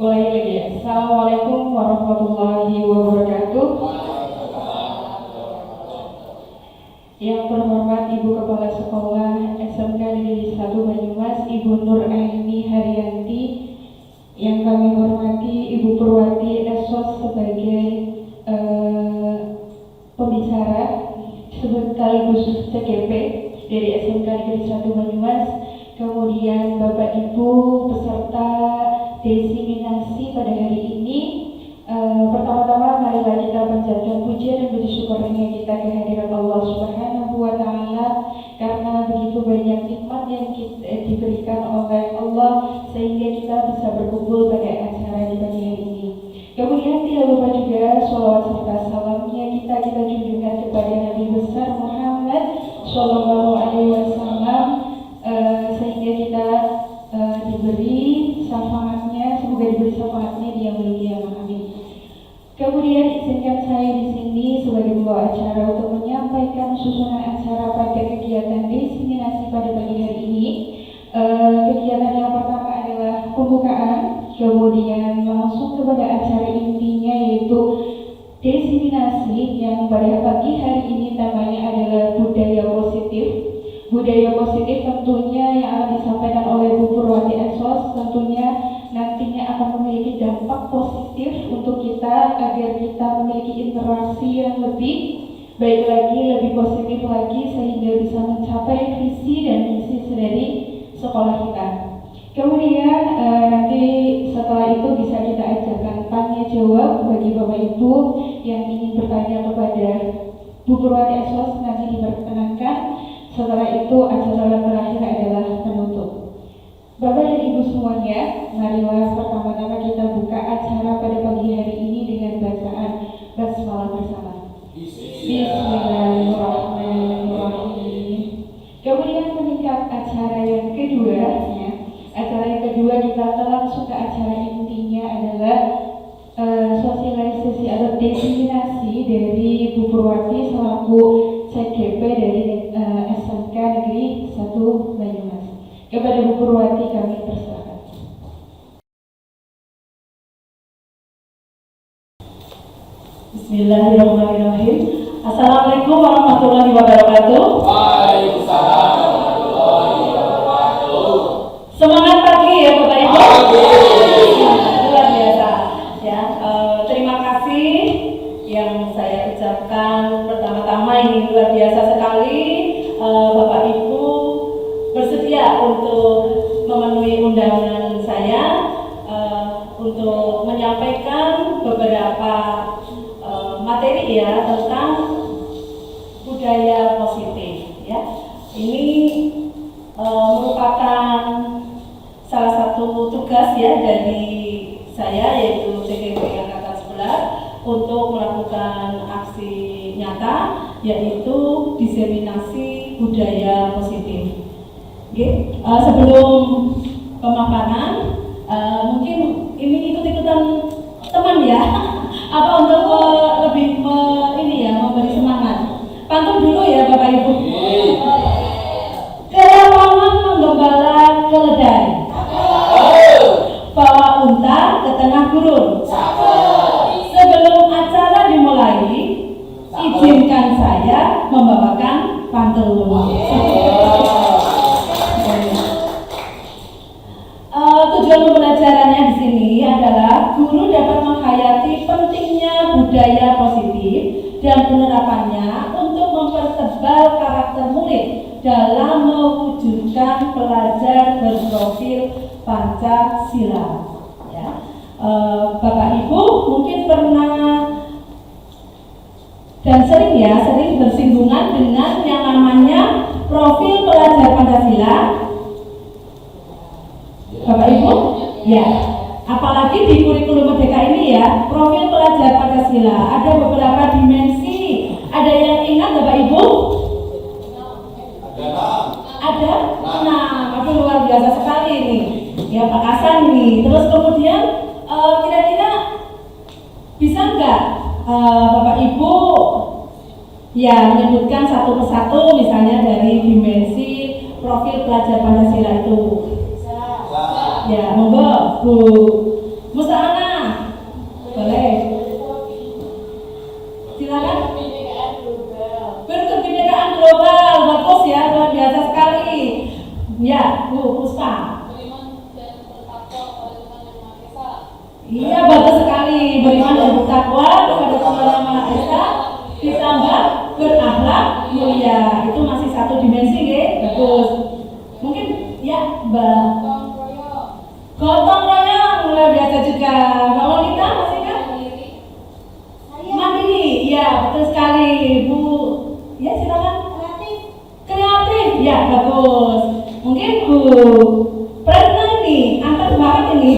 Mulai lagi ya. Assalamualaikum warahmatullahi wabarakatuh. Yang terhormat Ibu Kepala Sekolah SMK Negeri 1 Banyumas, Ibu Nur Aini Haryanti. Yang kami hormati Ibu Purwati Esos sebagai pembicara sekaligus CGP dari SMK Negeri 1 Banyumas. Kemudian Bapak Ibu peserta desiminasi pada hari ini. Pertama-tama marilah kita panjatkan puja dan bersyukurnya kita kehadiran Allah Subhanahu wa Ta'ala, karena begitu banyak nikmat yang kita diberikan oleh Allah sehingga kita bisa berkumpul pada acara di pagi hari ini. Kemudian tidak lupa juga sholawat serta salamnya kita junjungkan kepada Nabi besar Muhammad Shallallahu Alaihi Wasallam, sehingga kita diberi syafaatnya, semoga diberi syafaatnya di yaumul qiyamah. Amin. Kemudian izinkan saya di sini sebagai pembawa acara untuk menyampaikan susunan acara pada kegiatan desiminasi pada pagi hari ini. Kegiatan yang pertama adalah pembukaan, kemudian langsung kepada acara intinya yaitu desiminasi yang pada pagi hari ini temanya adalah budaya positif. Budaya positif tentunya yang akan disampaikan oleh Bu Purwati Esos tentunya nantinya akan memiliki dampak positif untuk kita agar kita memiliki interaksi yang lebih baik lagi, lebih positif lagi, sehingga bisa mencapai visi dan misi dari sekolah kita. Kemudian nanti setelah itu bisa kita ajarkan tanya jawab bagi Bapak Ibu yang ingin bertanya kepada Bu Purwati Esos, nanti diperkenankan. Setelah itu acara terakhir adalah penutup. Bapak dan Ibu semuanya, marilah pertama-tama kita buka acara pada pagi hari ini dengan bacaan basmalah bersama. Bismillahirrahmanirrahim. Kemudian meningkat acara yang kedua, acara yang kedua kita langsung ke acara intinya adalah sosialisasi atau desiminasi dari Bu Purwati selaku CGP dari SMK Negeri 1 Banyumas. Kepada Bu Purwati kami persilakan. Bismillahirrahmanirrahim. Assalamualaikum warahmatullahi wabarakatuh. Waalaikumsalam warahmatullahi wabarakatuh. Semangat pagi ya Bapak Ibu. Luar biasa ya. Terima kasih yang saya ucapkan. Pertama-tama ini luar biasa sekali Bapak Ibu bersedia untuk memenuhi undangan saya untuk menyampaikan beberapa materi ya tentang budaya positif ya. Ini merupakan salah satu tugas ya dari saya, yaitu CGP Angkatan 11 untuk melakukan aksi nyata, yaitu diseminasi budaya positif. Okay. Sebelum pemaparan, mungkin ini ikut-ikutan teman ya, apa untuk lebih memberi semangat. Pantun dulu ya Bapak Ibu. Ke lapangan menggembala keledai, bawa unta ke tengah gurun. Sebelum acara dimulai, izinkan saya membawakan pantun. Tujuan pembelajarannya di sini adalah guru dapat menghayati pentingnya budaya positif dan penerapannya untuk mempertebal karakter murid dalam mewujudkan pelajar berprofil Pancasila. Ya. Bapak Ibu mungkin pernah dan sering bersinggungan dengan yang namanya profil pelajar Pancasila. Bapak Ibu, ya, apalagi di kurikulum Merdeka ini ya, profil pelajar Pancasila ada beberapa dimensi. Ada yang ingat Bapak Ibu? Ada? Nah, aduh luar biasa sekali ini. Ya Pak Hasan nih. Terus kemudian kira-kira bisa nggak Bapak Ibu ya menyebutkan satu persatu misalnya dari dimensi profil pelajar Pancasila itu? Ya, monggo Bu Musana, boleh. Silakan. Berkebinekaan global, bagus ya, luar biasa sekali. Ya, Bu Puspa. Iya, bagus sekali. Beriman dan bertakwa kepada Tuhan Yang Maha Esa, ditambah berakhlak mulia. Itu masih satu dimensi, ya. Bagus. Mungkin ya, Mbak. Gotong royong luar biasa juga. Mbak Wanita masih kan? Mandiri. Iya, betul sekali, Bu. Ya, silakan. Kreatif. Ya, bagus. Mungkin Bu Prasna ini angkat banget ini.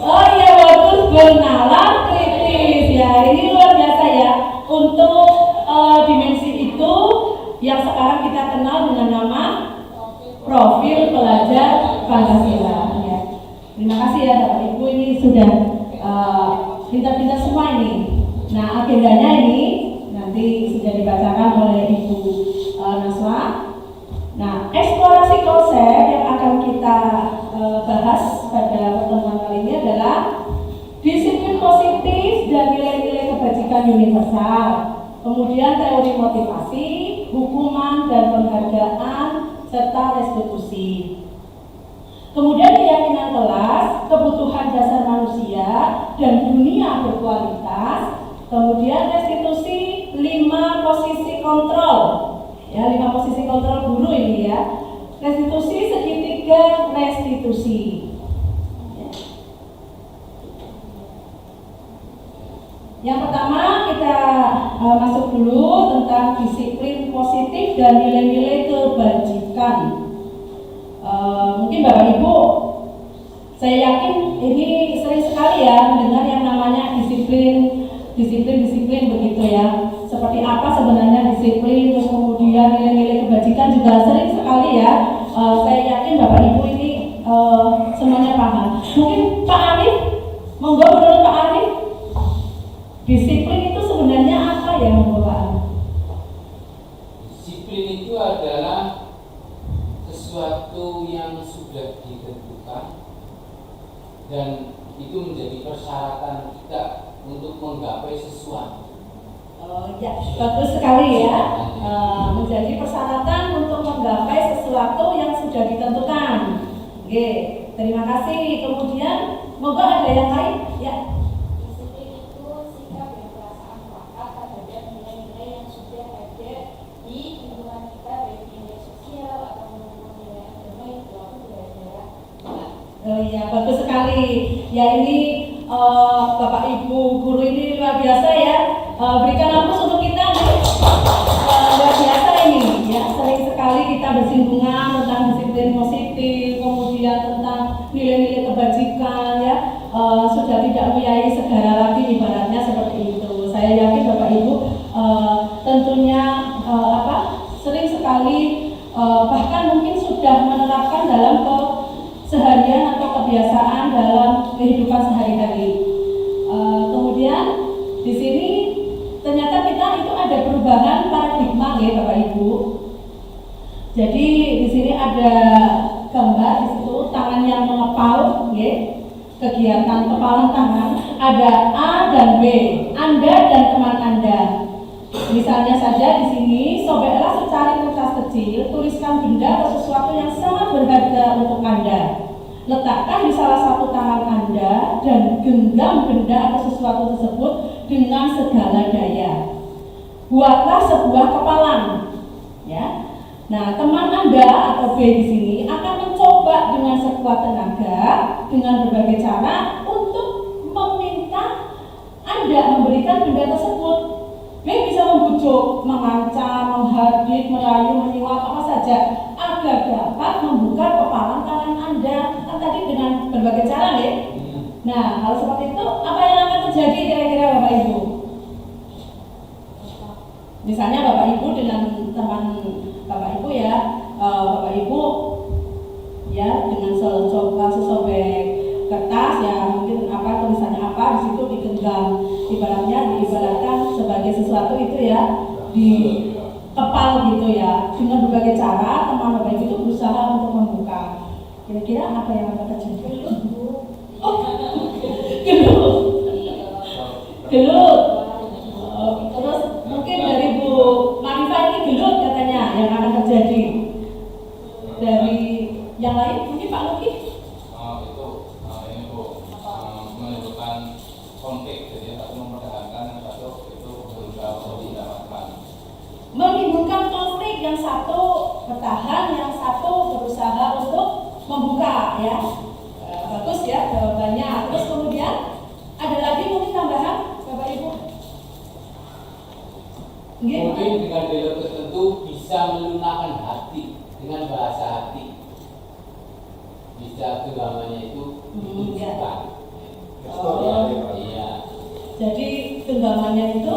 Oh iya, bagus, bernalar kritis ya. Ini luar biasa ya. Untuk dimensi itu yang sekarang kita kenal dengan nama profil pelajar Pancasila ya. Terima kasih ya Bapak Ibu, ini sudah pintar-pintar semua ini. Nah, agendanya ini nanti sudah dibacakan oleh Ibu Naswa. Nah, eksplorasi konsep yang akan kita bahas pada pertemuan kali ini adalah disiplin positif dan nilai-nilai kebajikan universal, kemudian teori motivasi, hukuman dan penghargaan, serta restitusi. Kemudian keyakinan kelas, kebutuhan dasar manusia dan dunia berkualitas, kemudian restitusi 5 posisi kontrol. Ya, 5 posisi kontrol guru ini ya. Restitusi segitiga restitusi. Ya. Yang pertama kita masuk dulu tentang disiplin positif dan nilai-nilai kebajikan. Mungkin Bapak Ibu, saya yakin ini sering sekali ya mendengar yang namanya disiplin begitu ya. Seperti apa sebenarnya disiplin, terus kemudian nilai-nilai kebajikan juga sering sekali ya. Saya yakin Bapak Ibu ini semuanya paham. Mungkin Pak Arif, monggo menurut Pak Arif, disiplin itu sebenarnya apa ya, monggo Pak Arif? Disiplin itu adalah sesuatu yang sudah ditentukan dan itu menjadi persyaratan kita untuk menggapai sesuatu. Ya, bagus sekali ya. Menjadi persyaratan untuk menggapai sesuatu yang sudah ditentukan. Oke, terima kasih. Kemudian, monggo ada yang lain? Ya. Disiplin itu sikap dan perasaan peka terhadap nilai-nilai yang sudah ada di lingkungan kita, baik nilai sosial atau nilai agama yang berlaku di daerah. Oh iya, bagus sekali. Ya ini Bapak Ibu guru ini luar biasa ya. Berikan aplaus untuk kita nih. Luar biasa ini. Ya, sering sekali kita bersinggungan tentang disiplin positif, kemudian tentang nilai-nilai kebajikan ya. Sudah tidak mempunyai segala lagi ibaratnya seperti itu. Saya yakin Bapak Ibu tentunya sering sekali bahkan mungkin sudah menerapkan dalam keseharian atau kebiasaan dalam kehidupan sehari-hari. Kemudian di sini ternyata kita itu ada perubahan paradigma ya Bapak Ibu. Jadi di sini ada gambar di situ tangan yang mengepal, ya. Kegiatan kepalan tangan ada A dan B, Anda dan teman Anda. Misalnya saja di sini sobeklah secari kertas kecil, tuliskan benda atau sesuatu yang sangat berharga untuk Anda. Letakkan di salah satu tangan Anda dan genggam benda atau sesuatu tersebut dengan segala daya. Buatlah sebuah kepalan, ya. Nah, teman Anda atau B di sini akan mencoba dengan sekuat tenaga dengan berbagai cara untuk meminta Anda memberikan benda tersebut. B bisa membujuk, mengancam, menghardik, merayu, menyuap apa saja agar dapat membuka kepalan tangan Anda. Kan tadi dengan berbagai cara ya. Nah, kalau seperti itu apa yang akan terjadi kira-kira Bapak Ibu? Misalnya Bapak Ibu dengan teman Bapak Ibu ya, Bapak Ibu ya dengan sesobek kertas ya mungkin apa tulisannya apa di situ digenggam, diibaratkan sebagai sesuatu itu ya di kepal gitu ya, dengan berbagai cara teman Bapak Ibu itu berusaha untuk membuka. Kira-kira apa yang akan terjadi? Gelut, Bu. Oh, gelut. Gelut. Terus mungkin dari Bu Marifa ini gelut katanya yang akan terjadi. Dari yang lain mungkin Pak Luki. Ini Bu, menimbulkan konflik, jadi satu mempertahankan, satu itu berusaha untuk didapatkan. Menimbulkan konflik, yang satu bertahan, yang satu berusaha untuk membuka ya. Bagus ya jawabannya. Terus kemudian ada lagi mungkin tambahan Bapak Ibu? Mungkin dengan dialog tertentu bisa melunakkan hati dengan bahasa hati. Bisa genggamannya itu ditunjukkan. Iya. Jadi genggamannya itu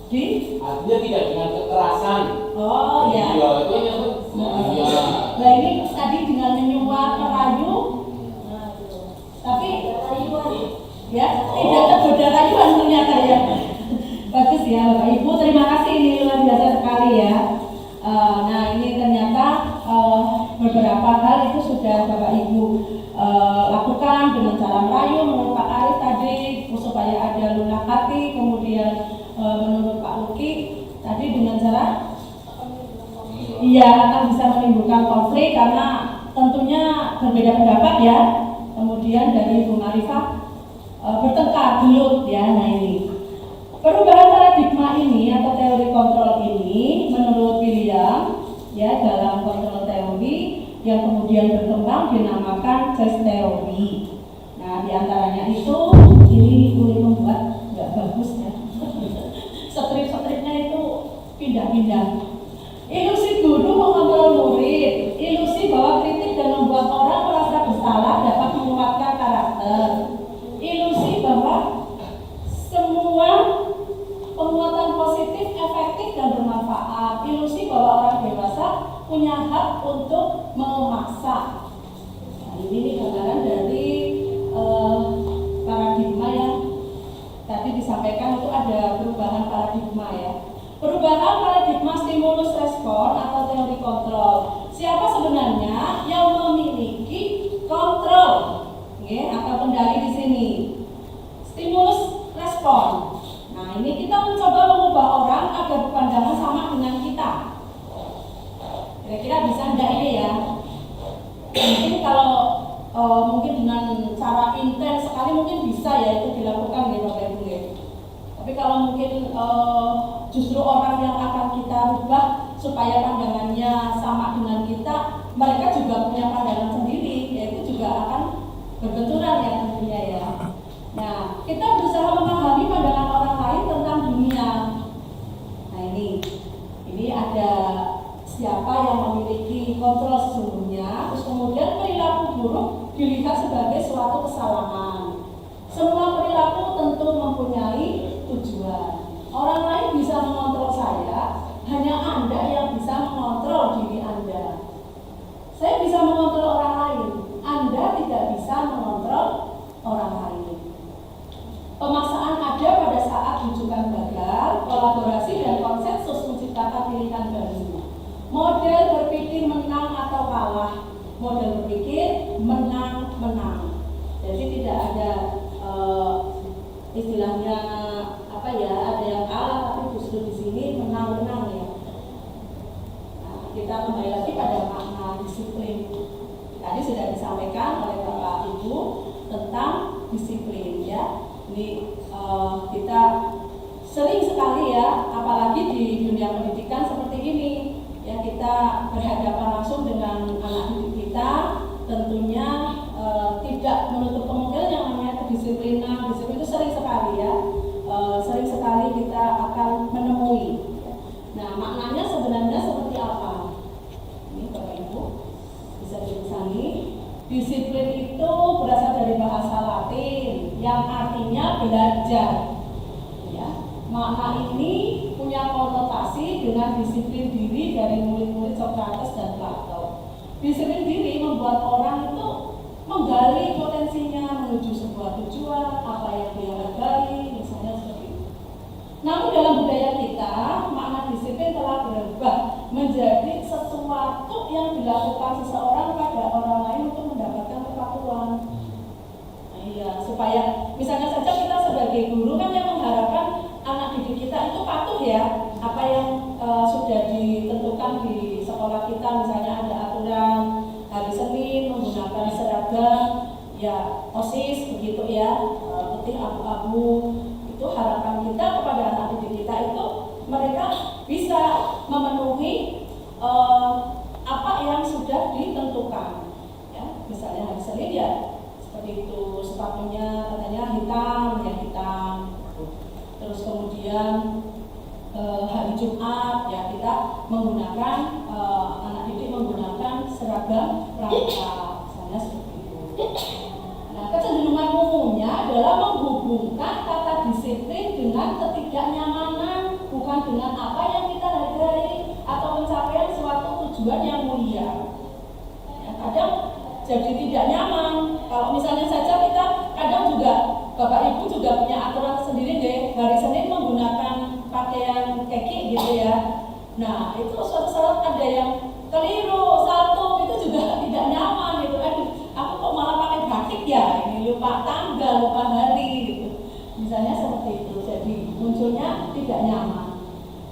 di Artinya tidak dengan kekerasan. oh ya. Iya, itu yang iya. Nah ini tadi dengan menyuap, merayu, tapi ya tidak tergoda rayuan ternyata ya. Bagus ya Bapak Ibu, terima kasih, ini luar biasa sekali ya. Nah ini ternyata beberapa hal itu sudah Bapak Ibu lakukan dengan cara merayu menurut Pak Arif tadi supaya ada lunak hati, kemudian menurut Pak Luki tadi dengan cara iya akan bisa menimbulkan konflik karena tentunya berbeda pendapat ya. Kemudian dari Bu Marifah bertengkar, gelut ya. Nah ini perubahan paradigma ini atau teori kontrol ini menurut William ya dalam kontrol teori yang kemudian berkembang dinamakan choice theory. Nah diantaranya itu ini boleh membuat nggak bagus ya. Strip-stripnya itu pindah-pindah. Ilusi guru mengontrol murid, ilusi bahwa kritik dan membuat orang merasa bersalah dapat menguatkan karakter, ilusi bahwa semua penguatan positif, efektif dan bermanfaat, ilusi bahwa orang dewasa punya hak untuk memaksa. Nah, ini gambaran dari paradigma yang tadi disampaikan itu ada perubahan paradigma ya. Perubahan paradigma stimulus respon atau teori kontrol. Siapa sebenarnya yang memiliki kontrol? Ya, atau kendali di sini. Stimulus respon. Nah, ini kita mencoba mengubah orang agar berpandangan sama dengan kita. Kira-kira bisa enggak ini ya? Mungkin kalau mungkin dengan cara intens sekali mungkin bisa ya itu dilakukan ya Bapak Ibu ya. Tapi kalau mungkin justru orang yang akan kita rubah supaya pandangannya sama dengan kita, mereka juga punya pandangan sendiri, yaitu juga akan berbenturan ya tentunya ya. Nah, kita berusaha memahami pandangan orang lain tentang dunia. Nah ini ada siapa yang memiliki kontrol sesungguhnya, terus kemudian perilaku buruk dilihat sebagai suatu kesalahan. Semua perilaku tentu mempunyai tujuan. Orang lain bisa mengontrol saya, hanya Anda yang bisa mengontrol diri Anda. Saya bisa mengontrol orang lain, Anda tidak bisa mengontrol orang lain. Pemaksaan ada pada saat rujukan gagal, kolaborasi dan konsensus menciptakan pilihan baru. Model berpikir menang atau kalah, model berpikir menang-menang. Jadi tidak ada istilahnya apa ya, ada yang kalah tapi justru di sini menang-menang ya. Nah, kita kembali lagi pada makna disiplin. Tadi sudah disampaikan oleh Bapak Ibu tentang disiplin ya. Ini kita sering sekali ya, apalagi di dunia pendidikan seperti ini ya, kita berhadapan langsung dengan anak didik kita, tentunya tidak menutup kemungkinan yang namanya kedisiplinan. Disiplin itu sering sekali ya, sering sekali kita akan menemui. Nah, maknanya sebenarnya seperti apa? Ini Bapak Ibu bisa ditulisani. Disiplin itu berasal dari bahasa Latin yang artinya belajar. Ya, makna ini punya konotasi dengan disiplin diri dari murid-murid Socrates dan Plato. Disiplin diri membuat orang itu menggali potensinya menuju sebuah tujuan, apa yang dia hargai, misalnya seperti itu. Namun dalam budaya kita, makna disiplin telah berubah menjadi sesuatu yang dilakukan seseorang pada orang lain ya OSIS begitu ya, putih abu-abu. Itu harapan kita kepada anak didik kita itu mereka bisa memenuhi apa yang sudah ditentukan. Ya, misalnya hari Senin ya seperti itu, sepatunya katanya hitam ya hitam. Terus kemudian hari Jumat ya kita menggunakan anak didik menggunakan seragam pramuka, misalnya seperti itu. Nah, kecenderungan umumnya adalah menghubungkan kata disiplin dengan ketidaknyamanan, bukan dengan apa yang kita hargai atau pencapaian suatu tujuan yang mulia. Ya, kadang jadi tidak nyaman. Kalau misalnya saja kita kadang juga Bapak Ibu juga punya aturan sendiri deh, hari Senin menggunakan pakaian keki gitu ya. Nah, itu suatu saat ada yang keliru, satu itu juga tidak nyaman gitu. Aduh, aku kok malah pakai batik ya, ini lupa tanggal, lupa hari gitu. Misalnya seperti itu, jadi munculnya tidak nyaman.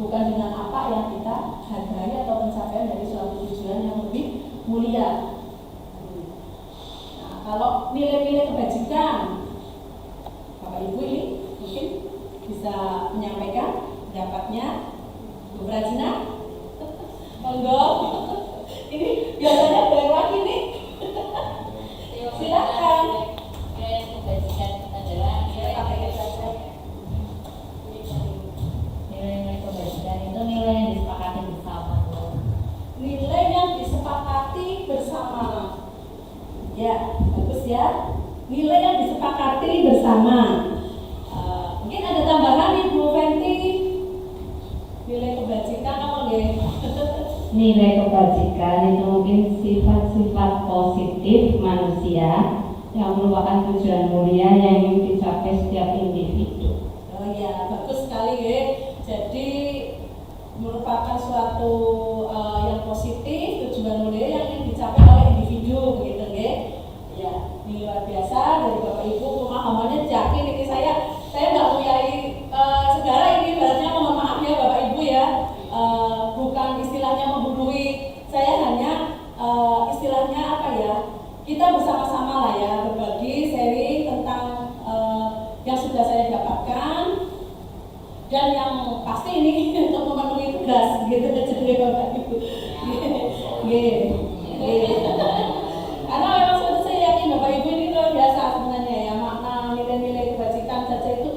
Bukan dengan apa yang kita hargai atau pencapaian dari suatu tujuan yang lebih mulia. Nah, kalau nilai-nilai kebajikan, Bapak Ibu ini mungkin bisa menyampaikan pendapatnya. Bu Prajina, monggo. Ini biasanya balik lagi nih. Silakan. Nilai kebajikan adalah nilai kebajikan itu nilai yang disepakati bersama. Nilai yang disepakati bersama. Ya, bagus ya. Nilai yang disepakati bersama. Mungkin ada tambahan Ibu Fenty. Nilai kebajikan apa nggih? Nilai kebajikan itu mungkin sifat-sifat positif manusia yang merupakan tujuan mulia yang ingin dicapai setiap individu. Oh ya, bagus sekali ya. Jadi merupakan suatu yang positif, tujuan mulia yang ingin dicapai oleh individu begitu ya. Ya, ini luar biasa dari Bapak Ibu pemahamannya yakin ini saya nggak mempunyai segala ini ibaratnya mohon maaf ya Bapak Ibu ya, bukan istilahnya menggurui, saya hanya istilahnya apa ya, kita bersama-sama lah ya berbagi sharing tentang yang sudah saya dapatkan dan yang pasti ini untuk memenuhi tugas gitu jadi Bapak Ibu. Karena memang saya yakin Bapak Ibu ini luar biasa sebenarnya ya, makna nilai-nilai kebajikan saja itu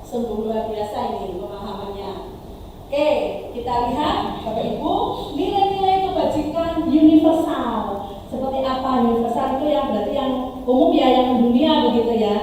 sungguh luar biasa ini pemahamannya. Oke, kita lihat Bapak Ibu, nilai-nilai kebajikan universal. Seperti apa universal itu yang berarti yang umum ya, yang dunia begitu ya.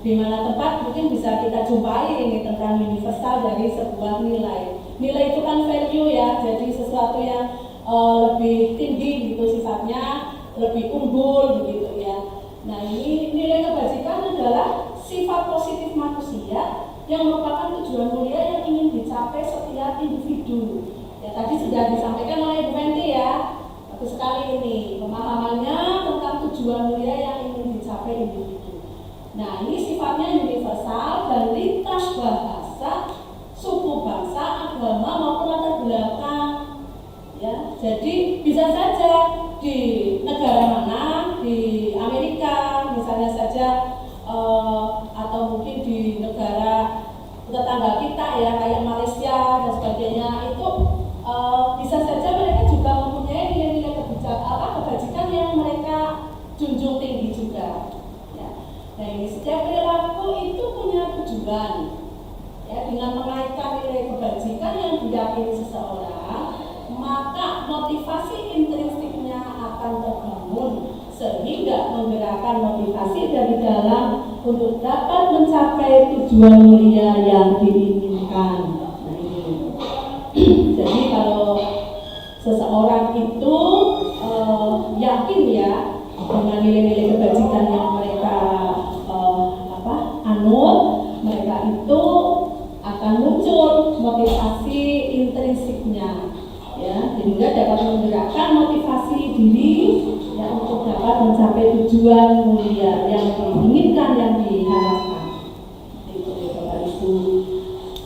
Di mana tempat mungkin bisa kita jumpai ini tentang universal dari sebuah nilai. Nilai itu kan value ya, jadi sesuatu yang lebih tinggi gitu sifatnya, lebih unggul begitu ya. Nah, ini nilai kebajikan adalah sifat positif manusia yang merupakan tujuan mulia yang ingin dicapai setiap individu. Ya, tadi sudah disampaikan oleh Bu Fenty ya. Bagus sekali ini pemahamannya tentang tujuan mulia yang ingin dicapai individu. Nah, ini sifatnya universal dan lintas bahasa, suku, bangsa, agama maupun latar belakang. Ya, jadi bisa saja di negara mana, di Amerika misalnya saja, atau mungkin di negara tetangga kita ya kayak Malaysia dan sebagainya, itu bisa saja mereka juga mempunyai nilai-nilai kebajikan yang mereka junjung tinggi juga. Ya. Nah, ini setiap perilaku itu punya tujuan. Ya, dengan menaikkan nilai kebajikan yang diyakini seseorang, maka motivasi intrinsiknya akan terbangun sehingga menggerakkan motivasi dari dalam untuk dapat mencapai tujuan mulia yang diinginkan. Nah, ini. Jadi kalau seseorang itu yakin ya dengan nilai-nilai kebajikan yang mereka anut, mereka itu akan muncul motivasi intrinsiknya. Ya, sehingga dapat menggerakkan motivasi diri ya untuk dapat mencapai tujuan mulia yang diinginkan, yang diharapkan. Itu Bapak Ibu.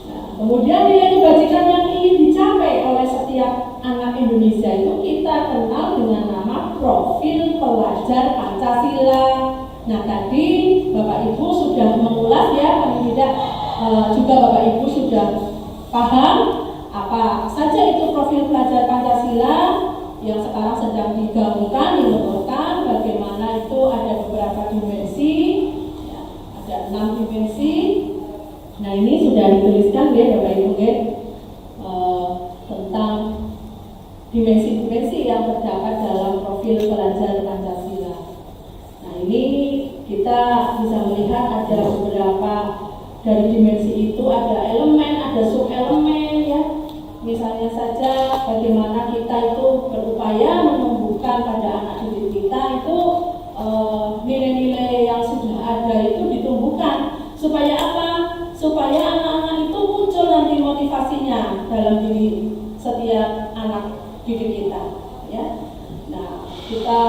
Nah, kemudian nilai kebajikan yang ingin dicapai oleh setiap anak Indonesia itu kita kenal dengan nama profil pelajar Pancasila. Nah, tadi Bapak Ibu sudah mengulas ya, paling tidak juga Bapak Ibu sudah paham apa saja itu profil pelajar Pancasila yang sekarang sedang digabungkan, dileburkan, bagaimana itu ada beberapa dimensi, ya, ada 6 dimensi. Nah, ini sudah dituliskan ya Bapak Ibu ya, tentang dimensi-dimensi yang terdapat dalam profil pelajar Pancasila. Nah, ini kita bisa melihat ada beberapa dari dimensi itu, ada elemen, ada sub-elemen ya. Misalnya saja bagaimana kita itu berupaya menumbuhkan pada anak didik kita itu nilai-nilai yang sudah ada itu ditumbuhkan. Supaya apa? Supaya anak-anak itu muncul nanti motivasinya dalam diri setiap anak didik kita ya. Nah, kita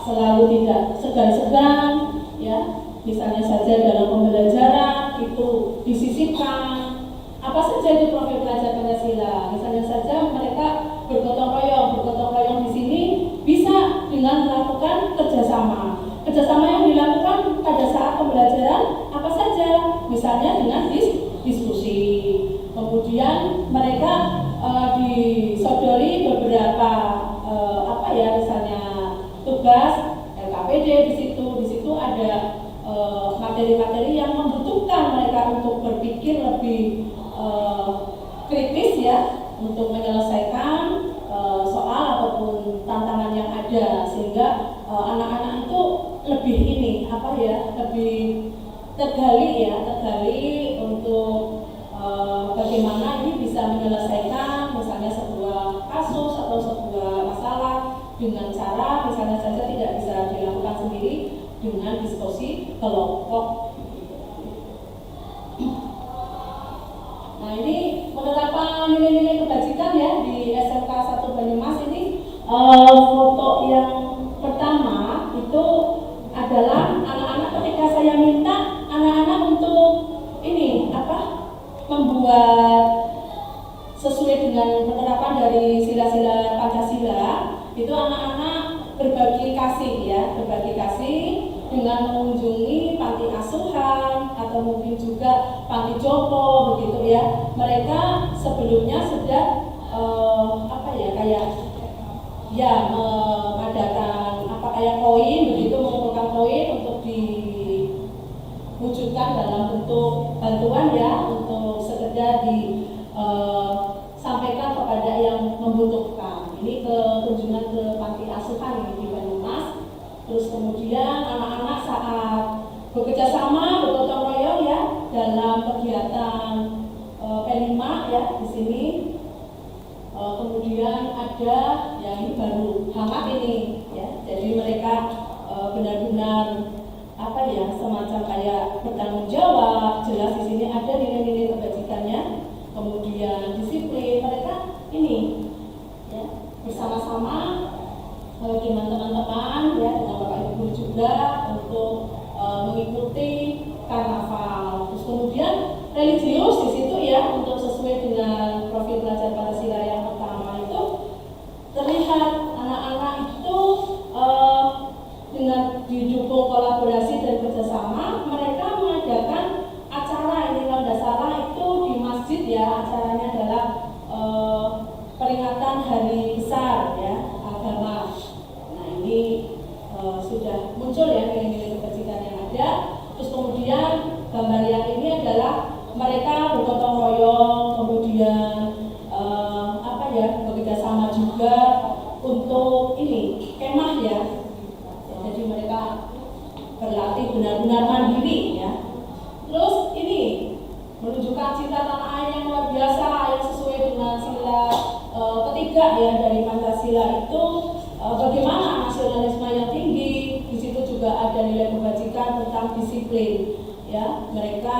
selalu tidak segan-segan ya, misalnya saja dalam pembelajaran itu disisipkan apa saja itu profil pelajar Pancasila. Misalnya saja mereka bergotong royong di sini bisa dengan melakukan kerjasama yang dilakukan pada saat pembelajaran apa saja, misalnya dengan diskusi. Kemudian mereka disodori beberapa misalnya tugas LKPD di situ ada materi-materi yang membutuhkan mereka untuk berpikir lebih kritis ya, untuk menyelesaikan soal ataupun tantangan yang ada, sehingga anak-anak itu lebih lebih tergali untuk bagaimana ini bisa menyelesaikan misalnya sebuah kasus atau sebuah masalah dengan cara misalnya saja tidak bisa dilakukan sendiri, dengan diskusi kelompok. Nah, ini penerapan nilai-nilai kebajikan ya di SMK 1 Banyumas ini. Foto yang pertama itu adalah anak-anak ketika saya minta anak-anak untuk membuat sesuai dengan penerapan dari sila-sila Pancasila, itu anak-anak berbagi kasih dengan mengunjungi panti asuhan atau mungkin juga panti jompo begitu ya. Mereka sebelumnya sudah mengadakan koin begitu, mengumpulkan koin untuk diwujudkan dalam bentuk bantuan ya, untuk sekedar disampaikan kepada yang membutuhkan. Ini kunjungan ke panti asuhan di Banyumas. Terus kemudian anak-anak saat bekerja sama, bergotong royong ya dalam kegiatan P5 ya di sini. Kemudian ada yang ini baru hangat ini ya. Jadi mereka benar-benar semacam kayak bertanggung jawab. Jelas di sini ada nilai-nilai kebajikannya. Kemudian disiplin, mereka ini ya bersama-sama dengan teman-teman ya, dengan Bapak Ibu juga untuk mengikuti karnaval. Terus kemudian religius di situ ya, untuk sesuai dengan profil pelajar Pancasila yang pertama itu terlihat anak-anak itu dengan didukung kolaborasi dan kerjasama, mereka mengadakan acara ini kalau tidak salah itu di masjid ya. Acaranya adalah peringatan hari besar ya agama. Nah, ini sudah muncul ya nilai-nilai kebajikan yang ada. Terus kemudian gambar yang ini adalah mereka bergotong royong, kemudian bekerja sama juga untuk ini kemah ya. Jadi mereka berlatih benar-benar mandiri ya. Terus ini menunjukkan cinta tanah air yang luar biasa yang sesuai dengan sila ketiga ya dari Pancasila itu, bagaimana nasionalisme yang tinggi. Di situ juga ada nilai kebajikan tentang disiplin ya. Mereka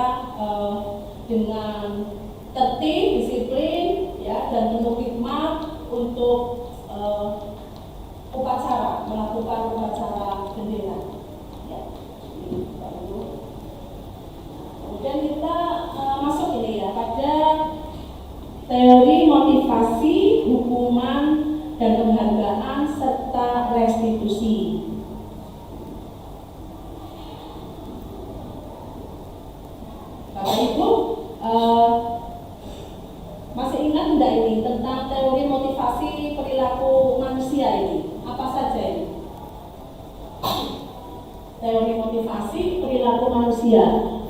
dengan tertib, disiplin ya, dan penuh hikmat untuk melakukan upacara bendera ya. Kemudian kita masuk ini ya pada teori motivasi, hukuman, dan penghargaan serta restitusi. perilaku manusia ini. Apa saja ini? Teori motivasi perilaku manusia.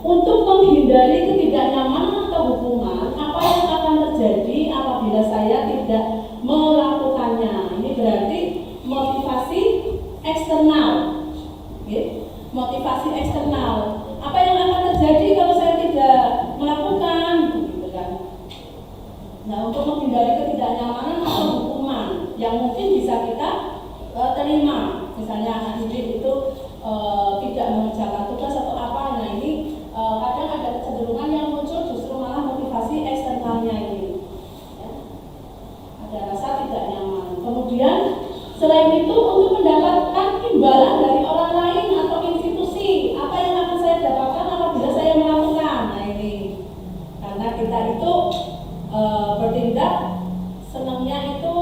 Untuk menghindari ketidaknyamanan atau hukuman, apa yang akan terjadi apabila saya tidak melakukannya? Ini berarti motivasi eksternal. Oke? Motivasi eksternal. Apa yang akan terjadi kalau saya tidak melakukan? Gitu kan? Nah, untuk menghindari ketidaknyamanan atau hukuman yang mungkin bisa kita terima, misalnya anak didik itu tidak mengerjakan tugas atau apa, nah ini kadang ada kecenderungan yang muncul justru malah motivasi eksternalnya ini, ya. Ada rasa tidak nyaman. Kemudian selain itu untuk mendapatkan imbalan dari orang lain atau institusi, apa yang akan saya dapatkan apabila saya melakukan? Nah ini, karena kita itu bertindak senangnya itu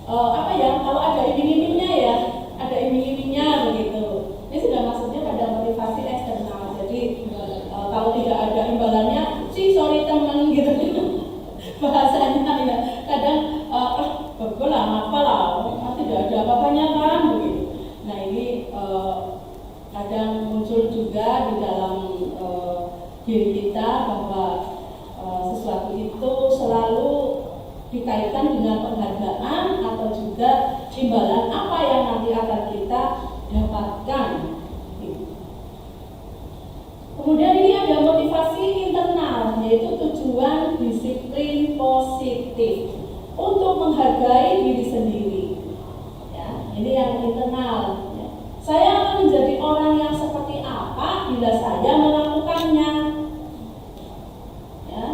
apa ya? Kalau ada iming-imingnya ya, ada iming-imingnya begitu. Ini sudah maksudnya pada motivasi eksternal. Jadi kalau tidak ada imbalannya, sorry teman gitu. Bahasanya ya. Kadang betul lah, apa lah, tidak ada apa-apanya kan begitu. Nah ini kadang muncul juga di dalam diri kita bahwa sesuatu itu selalu dikaitkan dengan penghargaan atau juga imbalan apa yang nanti akan kita dapatkan. Kemudian ini ada motivasi internal, yaitu tujuan disiplin positif untuk menghargai diri sendiri. Ya, ini yang internal. Ya. Saya akan menjadi orang yang seperti apa bila saya melakukannya. Ya.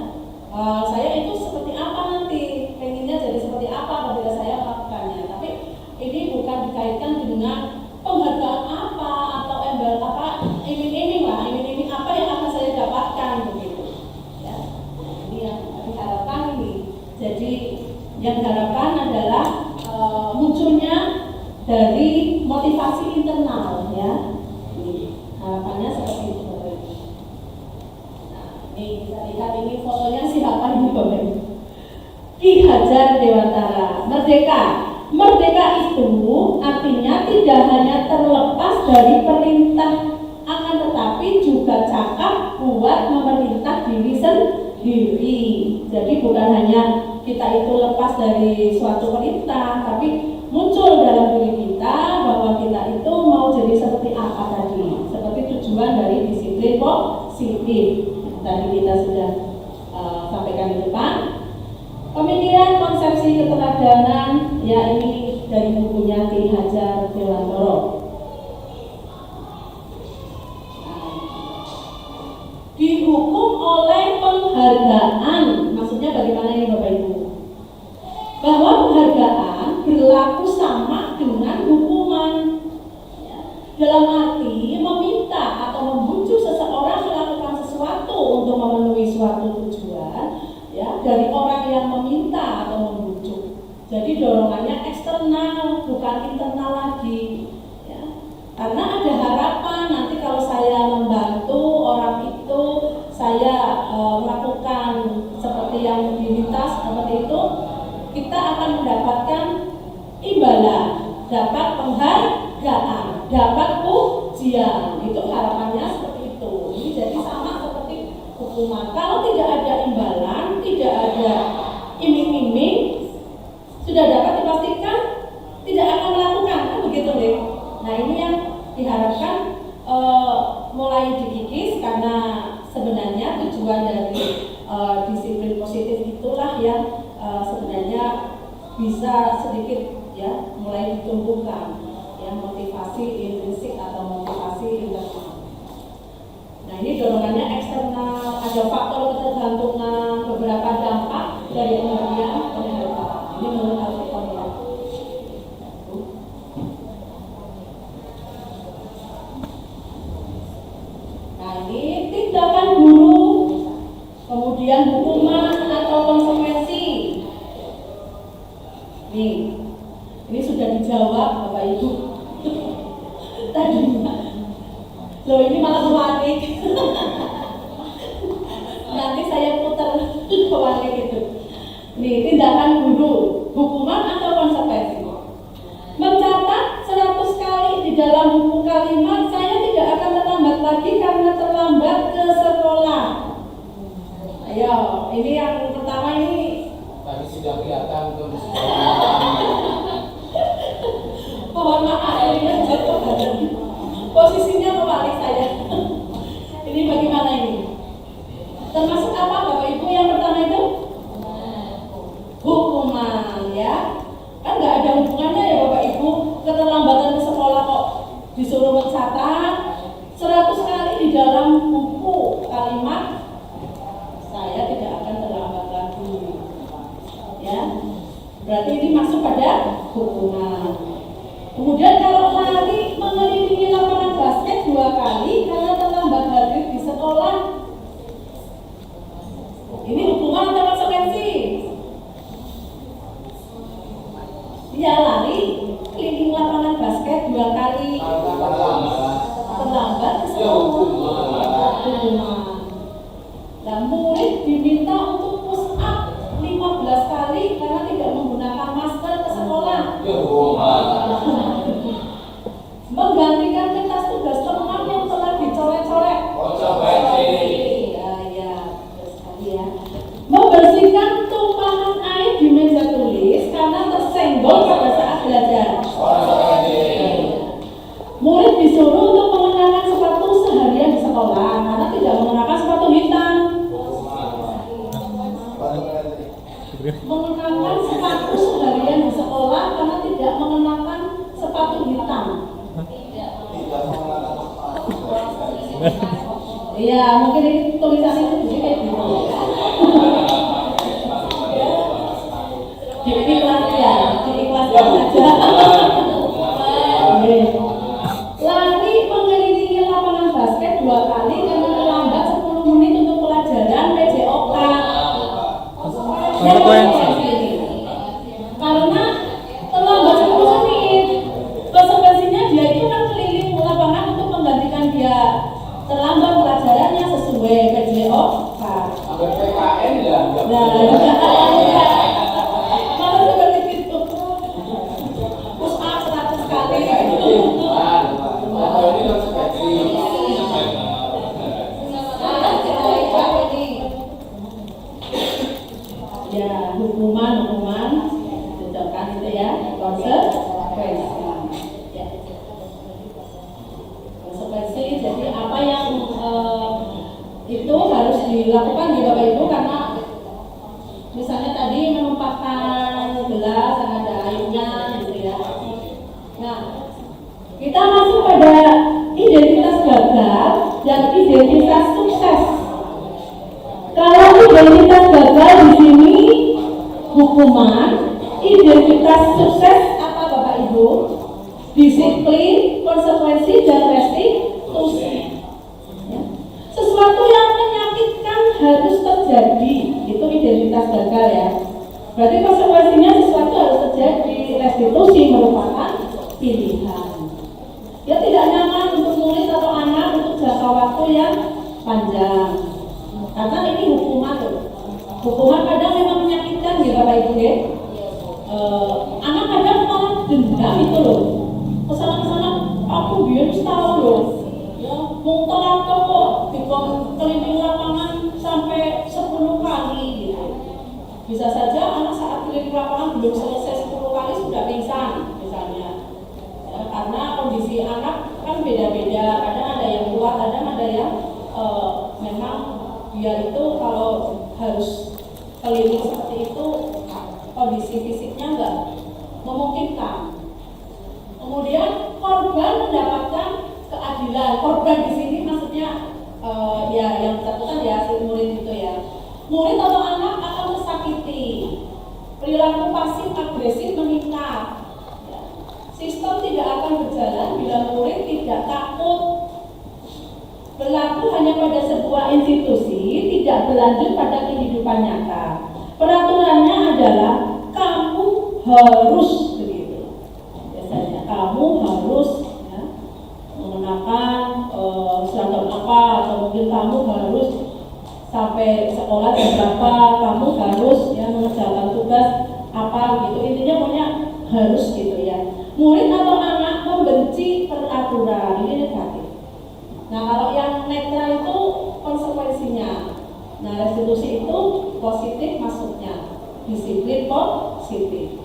Saya itu seperti apa nanti, pengennya jadi seperti apa apabila saya melakukannya. Tapi ini bukan dikaitkan dengan penghargaan apa atau embel apa, iming-iming lah, iming-iming apa yang akan saya dapatkan begitu. Ya, ini yang diharapkan ini. Jadi yang diharapkan adalah munculnya dari motivasi internal, ya. Ini harapannya seperti itu. Ini bisa lihat ini fotonya siapa ini Bapak Ibu? Ki Hajar Dewantara. Merdeka itu artinya tidak hanya terlepas dari perintah, akan tetapi juga cakap kuat memerintah diri sendiri. Jadi bukan hanya kita itu lepas dari suatu perintah, tapi muncul dalam diri kita bahwa kita itu mau jadi seperti apa tadi, seperti tujuan dari disiplin positif. Tadi kita sudah sampaikan di depan. Pemikiran konsepsi keteladanan, ya ini dari bukunya Ki Hajar Dewantara. Dihukum oleh penghargaan, maksudnya bagaimana ini Bapak Ibu? Bahwa penghargaan berlaku sama dengan hukuman. Ya. Dalam arti meminta atau membujuk seseorang melakukan sesuatu untuk memenuhi suatu tujuan, ya, dari orang yang meminta atau membujuk. Jadi dorongannya eksternal, bukan internal lagi, ya. Karena ada harapan nanti kalau saya membantu orang itu, saya melakukan seperti yang diminta seperti itu, kita akan mendapatkan imbalan, dapat penghargaan, dapat pujian. Itu harapannya seperti itu. Ini jadi sama seperti hukuman. Kalau tidak ada imbalan, tidak ada iming-iming, sudah dapat dipastikan tidak akan melakukan, kan begitu deh. Nah ini yang diharapkan mulai dikikis, karena sebenarnya tujuan dari disiplin positif itulah yang sebenarnya bisa sedikit ya mulai ditumbuhkan, ya, motivasi intrinsik atau motivasi internal. Nah ini dorongannya eksternal, ada faktor ketergantungan, beberapa dampak dari pemberian penghargaan. Ini menurut Alkitab ya. Nah ini tindakan guru, kemudian hukuman atau konsekuensi. Nih, ini sudah dijawab Bapak Ibu. Tadi, loh ini malah kebalik. Nanti saya putar kebalik itu. Nih, tindakan guru. hukuman atau konsekuensi. Mencatat 100 kali di dalam buku kalimat, saya tidak akan terlambat lagi karena terlambat ke sekolah. Ayo, ini yang pertama ini. Tadi sudah kelihatan untuk Mohon maaf, ini jatuh badan. Posisinya kebalik saya. Ini bagaimana ini? Termasuk apa Bapak Ibu yang pertama itu? Hukuman, ya. Kan nggak ada hubungannya ya Bapak Ibu keterlambatan ke sekolah kok disuruh mencatat 100 kali di dalam buku kalimat, saya tidak akan terlambat lagi, ya. Berarti ini masuk pada hukuman. Kemudian kalau lari mengelilingi lapangan basket 2 kali karena terlambat hadir di sekolah, ini hukuman atau konsekuensi? Dia lari keliling lapangan basket 2 kali terlambat ke sekolah, hukuman. Nah, murid diminta untuk push up 15 kali karena tidak menggunakan masker ke sekolah. Menggantikan kertas tugas teman yang telah dicoret-coret. Ya. Membersihkan tumpahan air di meja tulis karena tersenggol pada saat belajar. Murid disuruh untuk mengenakan sepatu seharian di sekolah karena tidak mengenakan sepatu hitam. Mengenakan sepatu seharian di sekolah karena tidak mengenakan sepatu hitam. Iya, mungkin ini tulisan itu jadi kayak gitu. Diikhlaskan aja. Lari mengelilingi lapangan basket 2 kali karena terlambat 10 menit untuk pelajaran PJOK. Karena terlambat 10 menit, konsekuensinya dia itu kan keliling lapangan untuk menggantikan dia terlambat pelajarannya sesuai PJOK. Sampai PKN ya. Malah seperti itu. Push up 100 kali. Ini konsekuensi. Ya, hukuman cocokkan itu ya, konsekuensi. Ya. Konsekuensi, jadi apa yang itu harus dilakukan ya Bapak Ibu, karena misalnya tadi menumpahkan gelas yang ada airnya gitu ya. Nah, kita masuk pada identitas gagal dan identitas sukses. Kalau identitas gagal di sini hukuman, identitas sukses apa Bapak Ibu? Disiplin, konsekuensi, dan restitusi. Ya. Sesuatu yang menyakitkan harus terjadi, itu identitas gagal ya. Berarti konsekuensinya sesuatu harus terjadi. Restitusi merupakan pilihan. Ya, tidak nyaman untuk murid atau anak untuk jangka waktu yang panjang. Karena ini hukuman loh. Hukuman kadang memang menyakitkan ya Bapak Ibu ya. Anak kadang malah dendam itu loh. Kesana-kesana aku biar setahun loh. Ya, mau telat kok keliling lapangan sampai 10 kali gitu. Bisa saja anak saat keliling lapangan belum selesai 10 kali sudah pingsan misalnya. Ya, karena kondisi anak kan beda-beda. Kadang ada yang kuat, kadang ada yang memang dia itu kalau harus keliling seperti itu kondisi fisiknya enggak memungkinkan. Kemudian korban mendapatkan keadilan. Korban di sini maksudnya ya yang bersangkutan ya si murid itu ya. Murid atau anak akan tersakiti. Perilaku pasif agresif meningkat. Ya. Sistem tidak akan berjalan bila murid tidak takut. Berlaku hanya pada sebuah institusi, tidak berlanjut pada kehidupan nyata. Peraturannya adalah kamu harus begitu. Biasanya kamu harus ya, mengenakan seragam apa, atau mungkin kamu harus sampai sekolah jam berapa, kamu harus ya mengerjakan tugas apa gitu, intinya pokoknya harus gitu ya. Murid atau anak membenci peraturan, ini negatif. Nah kalau yang netral itu konsekuensinya. Nah restitusi itu positif maksudnya, disiplin positif.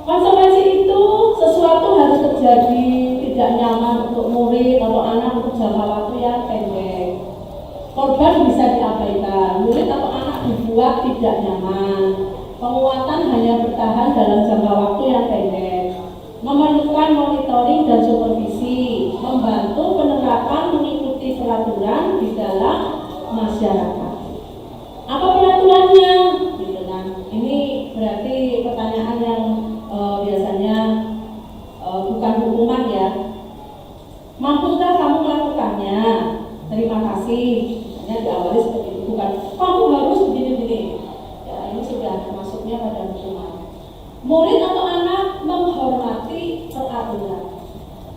Konsekuensi itu sesuatu harus terjadi tidak nyaman untuk murid atau anak untuk jangka waktu yang pendek. Korban bisa diabaikan, murid atau anak dibuat tidak nyaman. Penguatan hanya bertahan dalam jangka waktu yang pendek. Memerlukan monitoring dan supervisi, membantu penerapan mengikuti peraturan di dalam masyarakat. Apa peraturannya? Gitu kan. Ini berarti pertanyaan yang biasanya bukan hukuman ya. Mampukah kamu melakukannya? Terima kasih. Misalnya diawali seperti itu, bukan kamu harus begini-begini. Ya ini sudah masuknya pada hukuman. Murid atau anak menghormati peraturan.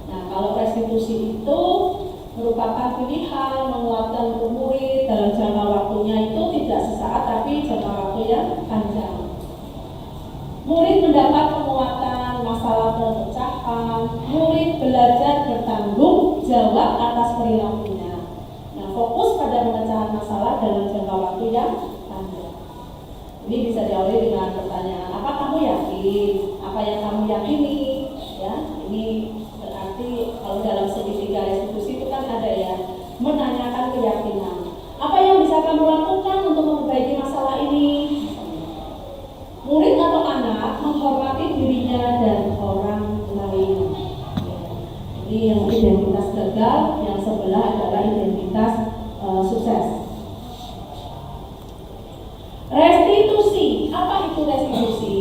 Nah kalau restitusi itu merupakan pilihan menguatkan untuk murid dalam jangka waktunya itu tidak sesaat tapi jangka waktu yang panjang. Murid mendapat penguatan, masalah terpecahkan, murid belajar bertanggung jawab atas perilakunya. Nah, fokus pada pemecahan masalah dalam jangka waktu yang panjang. Ini bisa diawali dengan pertanyaan, apa kamu yakin? Apa yang kamu yakini? Ya, ini berarti kalau dalam segitiga restitusi itu kan ada ya, menanyakan keyakinan. Apa yang bisa kamu lakukan untuk memperbaiki masalah ini? Murid atau anak menghormati dirinya dan orang lain. Ini yang identitas gagal, yang sebelah adalah identitas sukses. Restitusi, apa itu restitusi?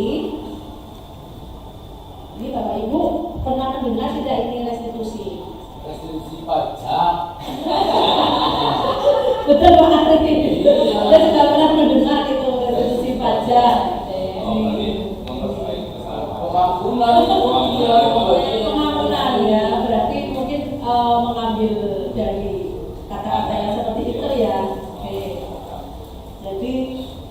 Ini Bapak Ibu pernah mendengar tidak ini restitusi? Restitusi pajak. Betul Pak Ari. Saya sudah pernah mendengar itu restitusi pajak. Pengampunan ya, berarti mungkin mengambil dari kata-kata yang seperti itu ya. Oke. Jadi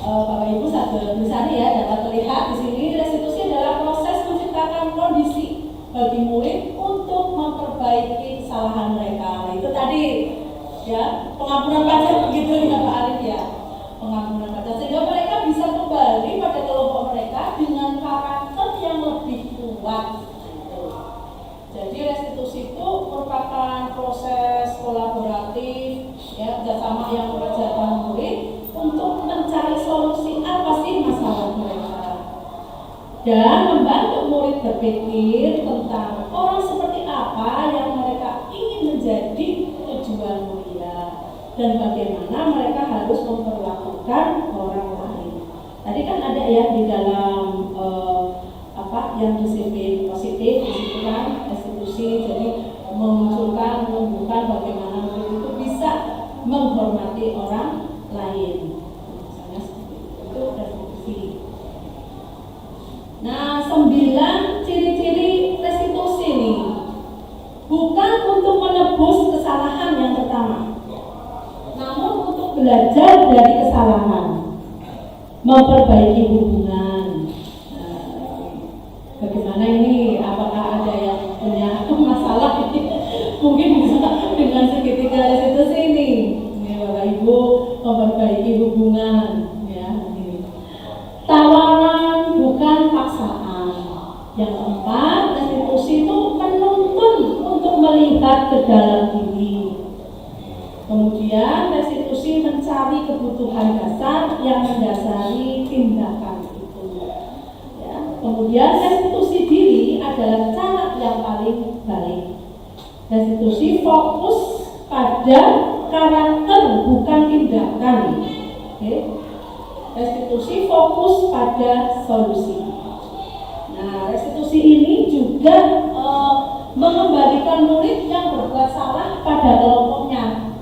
Bapak Ibu sadar misalnya ya dapat terlihat di sini restitusi adalah proses menciptakan kondisi bagi murid untuk memperbaiki kesalahan mereka. Nah, itu tadi ya pengampunan pajak begitu ya Pak Arif ya. Pengampunan pajak sehingga mereka bisa kembali pada kelompok mereka dengan karakter yang lebih kuat. Jadi restitusi itu merupakan proses kolaboratif ya, kerjasama yang mengajarkan murid untuk mencari solusi apa sih masalah mereka dan membantu murid berpikir tentang orang seperti apa yang mereka ingin menjadi tujuan mulia dan bagaimana mereka harus memperlakukan orang lain. Tadi kan ada ya di dalam yang disiplin positif, disiplin restitusi, jadi menunjukkan bagaimana murid itu bisa menghormati orang lain. Misalnya seperti itu restitusi. Nah, 9 ciri-ciri restitusi nih. Bukan untuk menebus kesalahan yang pertama, namun untuk belajar dari kesalahan, memperbaiki hubungan. Bagaimana ini? Apakah ada yang punya masalah? Mungkin bisa dengan segitiga restitusi ini. Ini Bapak Ibu memperbaiki hubungan, ya. Ini. Tawaran bukan paksaan. Yang keempat, restitusi itu menuntun untuk melihat ke dalam diri. Kemudian restitusi mencari kebutuhan dasar yang mendasari tindakan. Kemudian restitusi diri adalah cara yang paling baik. Restitusi fokus pada karakter bukan tindakan. Oke. Restitusi fokus pada solusi. Nah, restitusi ini juga mengembalikan murid yang berbuat salah pada kelompoknya.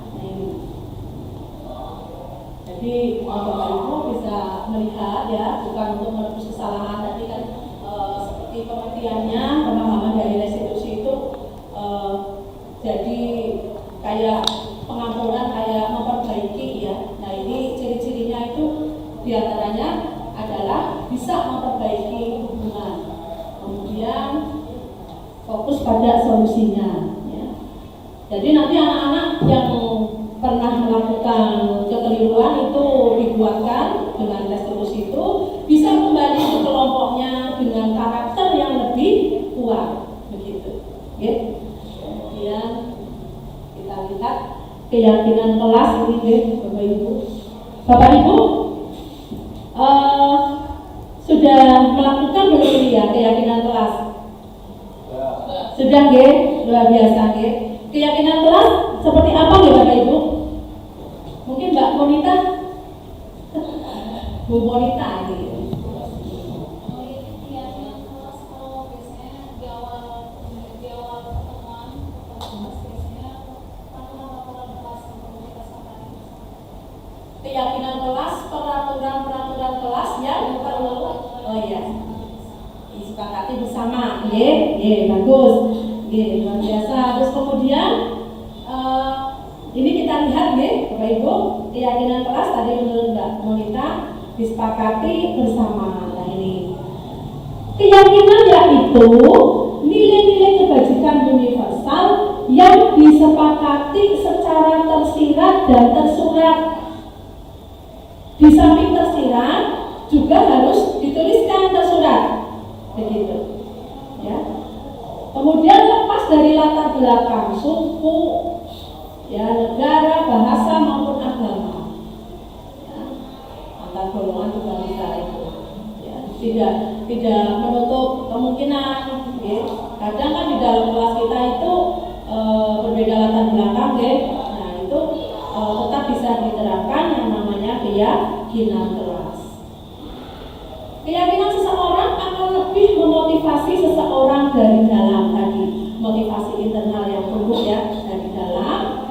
Jadi Bapak Ibu bisa melihat ya, bukan untuk menebus kesalahan tadi kan seperti pengertiannya, pemahaman dari restitusi itu jadi kayak pengampunan, kayak memperbaiki ya. Nah ini ciri-cirinya itu diantaranya adalah bisa memperbaiki hubungan. Kemudian fokus pada solusinya. Ya. Jadi nanti anak-anak yang pernah melakukan kekeliruan itu dibuatkan dengan tes terus itu bisa kembali ke kelompoknya dengan karakter yang lebih kuat, begitu. Ya. Kemudian kita lihat keyakinan kelas ini, Bapak Ibu. Bapak Ibu sudah melakukan belum ya keyakinan kelas? Sudah luar biasa Keyakinan kelas seperti apa Bapak Ibu? Mungkin Mbak Monita? Bu Monita Keyakinan kelas kalau biasanya di awal pertemuan biasanya peraturan kelas yang kita sepakati. Keyakinan kelas, peraturan kelas ya, perlu. Oh iya. Disepakati bersama. Bagus. Luar biasa. Terus kemudian ini kita lihat Bapak Ibu, keyakinan kelas tadi menurut Mbak Monita disepakati bersama. Nah ini keyakinan yaitu nilai-nilai kebajikan universal yang disepakati secara tersirat dan tersurat. Di samping tersirat juga harus dituliskan tersurat, begitu. Ya. Kemudian lepas dari latar belakang suku, ya, negara, bahasa maupun agama. Ya. Antar golongan juga bisa itu. Ya. Tidak menutup kemungkinan. Ya. Kadang kan di dalam kelas kita itu berbeda latar belakang, nah itu tetap bisa diterapkan yang namanya keyakinan kelas. Keyakinan seseorang akan lebih memotivasi seseorang dari dalam tadi, motivasi internal yang tumbuh ya dari dalam.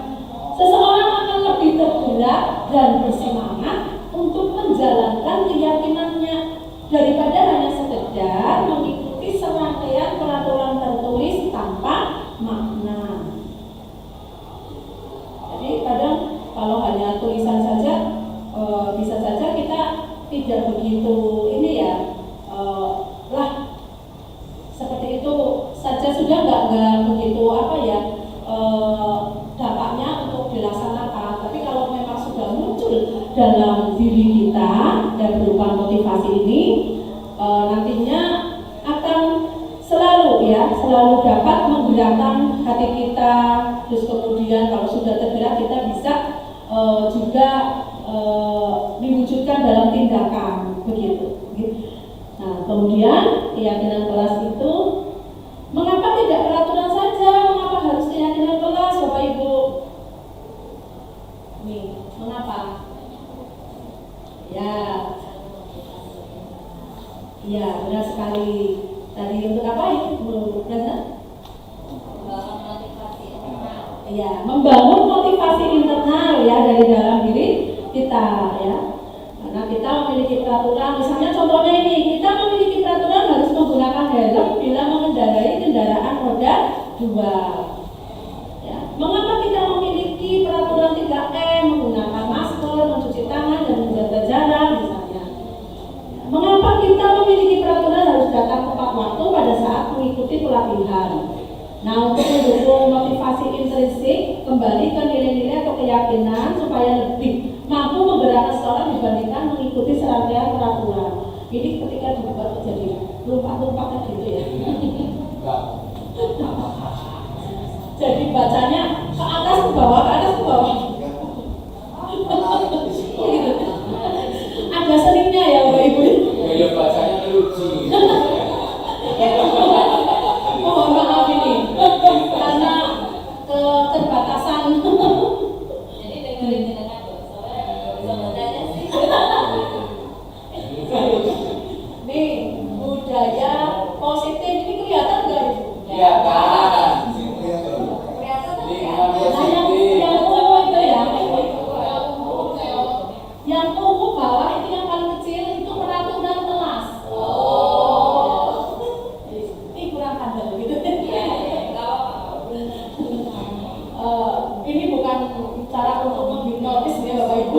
Seseorang akan lebih tergerak dan bersemangat untuk menjalankan keyakinannya daripada hanya sekedar mengikuti serangkaian peraturan tertulis tanpa makna. Jadi kadang kalau hanya tulisan saja bisa saja kita tidak begitu ini ya seperti itu saja sudah nggak begitu dampaknya untuk dilaksanakan. Tapi kalau memang sudah muncul dalam diri kita dan berupa motivasi ini nantinya akan selalu dapat menggerakkan hati kita. Terus kemudian kalau sudah tergerak kita bisa juga diwujudkan dalam tindakan, begitu. Nah, kemudian keyakinan kelas itu mengapa tidak peraturan saja? Mengapa harus keyakinan kelas, Bapak Ibu? Nih, mengapa? Ya, benar sekali. Tadi untuk apa itu, Bu Reza? Membangun motivasi internal ya dari dalam diri kita ya. Karena kita memiliki peraturan, misalnya contohnya ini, kita memiliki peraturan harus menggunakan helm bila mengendarai kendaraan roda 2. Ya. Mengapa kita memiliki peraturan 3M, menggunakan masker, mencuci tangan dan menjaga jarak misalnya. Ya. Mengapa kita memiliki peraturan harus datang tepat waktu pada saat mengikuti pelatihan. Nah, untuk mendukung motivasi intrinsik, kembali ke nilai-nilai atau keyakinan supaya lebih mampu menggerakkan seseorang dibandingkan mengikuti serangkaian peraturan. Ini ketika dibuat jadi lompat-lompat kan gitu ya. Jadi bacanya ke atas ke bawah, ke atas ke bawah. Gitu. Ada seninya ya Bapak Ibu. Ya bacanya lucu. Mohon maaf ini karena keterbatasan. Jadi dengerin dengan aku, soalnya sih. Nih, budaya positif ini kelihatan nggak Ibu? Kelihatan. Kelihatan kan ya? Nah, yang tumbuh itu ya, yang tumbuh bawah itu yang paling kecil itu peraturan kelas. Ini kurang ada gitu. Ini bukan cara untuk menghipnotis ya Bapak Ibu.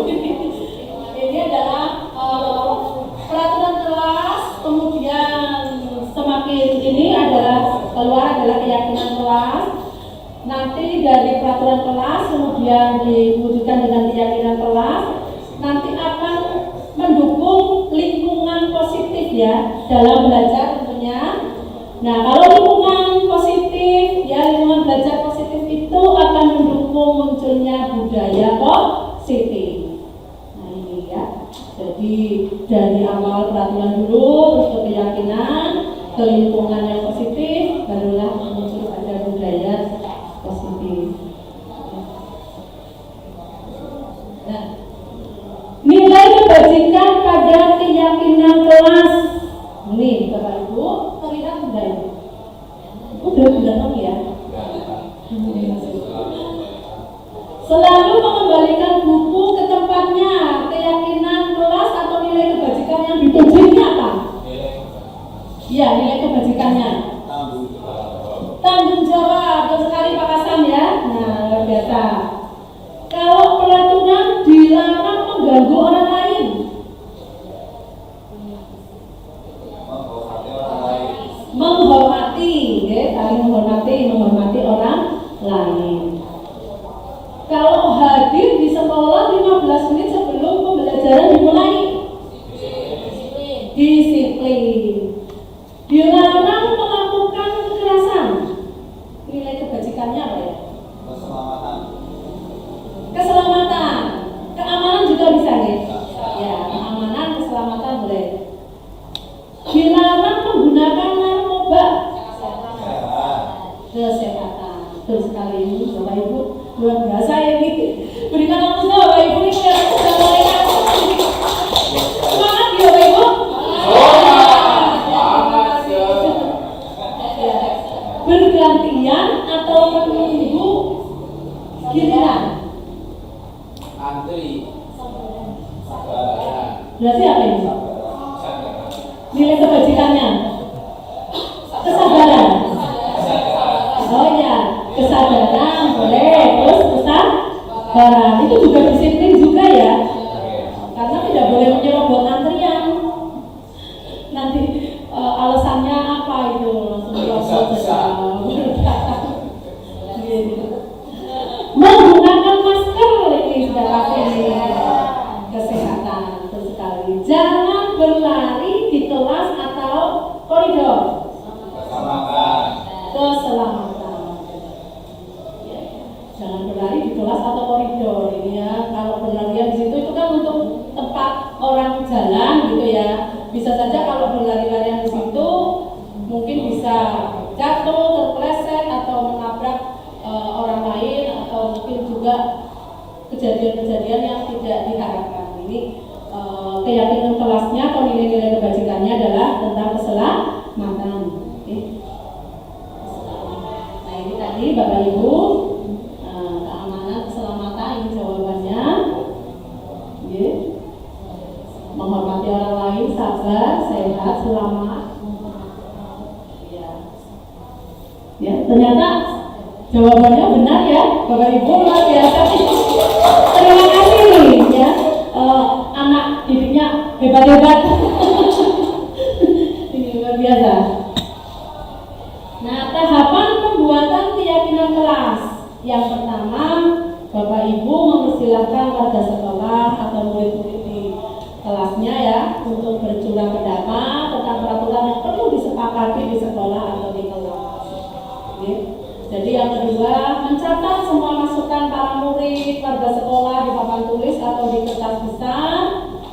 Ini adalah peraturan kelas keluar adalah keyakinan kelas. Nanti dari peraturan kelas kemudian diwujudkan dengan keyakinan kelas, nanti akan mendukung lingkungan positif ya dalam belajar tentunya. Nah, kalau lingkungan positif ya, lingkungan belajar positif itu akan mendukung munculnya budaya positif. Nah ini ya, jadi dari awal peraturan dulu, terus ke keyakinan, ke lingkungan yang positif, barulah muncul ada budaya positif. Nah, nilai kebajikan pada keyakinan kelas. Ini Bapak Ibu, terlihat sudah ya? Udah ya? Selalu mengembalikan buku ke tempatnya. Keyakinan kelas atau nilai kebajikan yang dituju ini apa? Iya, nilai kebajikannya. Tanggung jawab, betul sekali Pak Hasan ya. Nah, luar biasa. Kalau peraturan dilarang mengganggu orang lain. Menghormati, ya, saling menghormati orang lain. Kalau hadir di sekolah 15 menit sebelum pembelajaran dimulai, disiplin. Dilarang melakukan kekerasan. Nilai kebajikannya apa ya? Keselamatan. Keamanan juga bisa ya? Ya, keamanan, keselamatan boleh. Dilarang menggunakan narkoba. Kesehatan. Betul sekali ini Bapak Ibu, luar biasa ya ini. Berikan aplaus Bapak Ibu, ini kelihatan sudah mulai semangat ya Bapak Ibu. Bergantian atau menunggu giliran? Antri. Berarti apa ini? Nilai kebajikannya? Kesabaran. Oh ya, kesadaran boleh, terus kesabaran itu juga disiplin juga ya, karena tidak boleh menyerobot antrian. Nanti alasannya apa itu langsung nyerobot saja. Menggunakan masker ini sudah pasti kesehatan betul sekali. Jangan berlari di kelas atau koridor. Keselamatan. Ya. Jangan berlari di kelas atau koridor ini ya. Kalau berlarian di situ itu kan untuk tempat orang jalan gitu ya. Bisa saja kalau berlari-larian di situ mungkin bisa jatuh, terpeleset atau menabrak orang lain, atau mungkin juga kejadian-kejadian yang tidak diharapkan. Ini keyakinan kelasnya atau nilai-nilai kebajikannya adalah tentang keselamatan. Nah ini tadi Bapak Ibu, keamanan, keselamatan ini jawabannya. Menghormati orang lain, sabar, sehat, selamat. Ya, ternyata jawabannya benar ya, Bapak Ibu, luar biasa. Terima kasih nih ya, anak didiknya hebat-hebat. Ini luar biasa. Nah, tahapan pembuatan keyakinan kelas. Yang pertama, Bapak Ibu mempersilahkan warga sekolah atau murid-murid di kelasnya ya untuk bercurah pendapat tentang peraturan yang perlu disepakati di sekolah atau di kelas. Oke. Jadi yang kedua, mencatat semua masukan para murid, warga sekolah di papan tulis atau di kertas besar,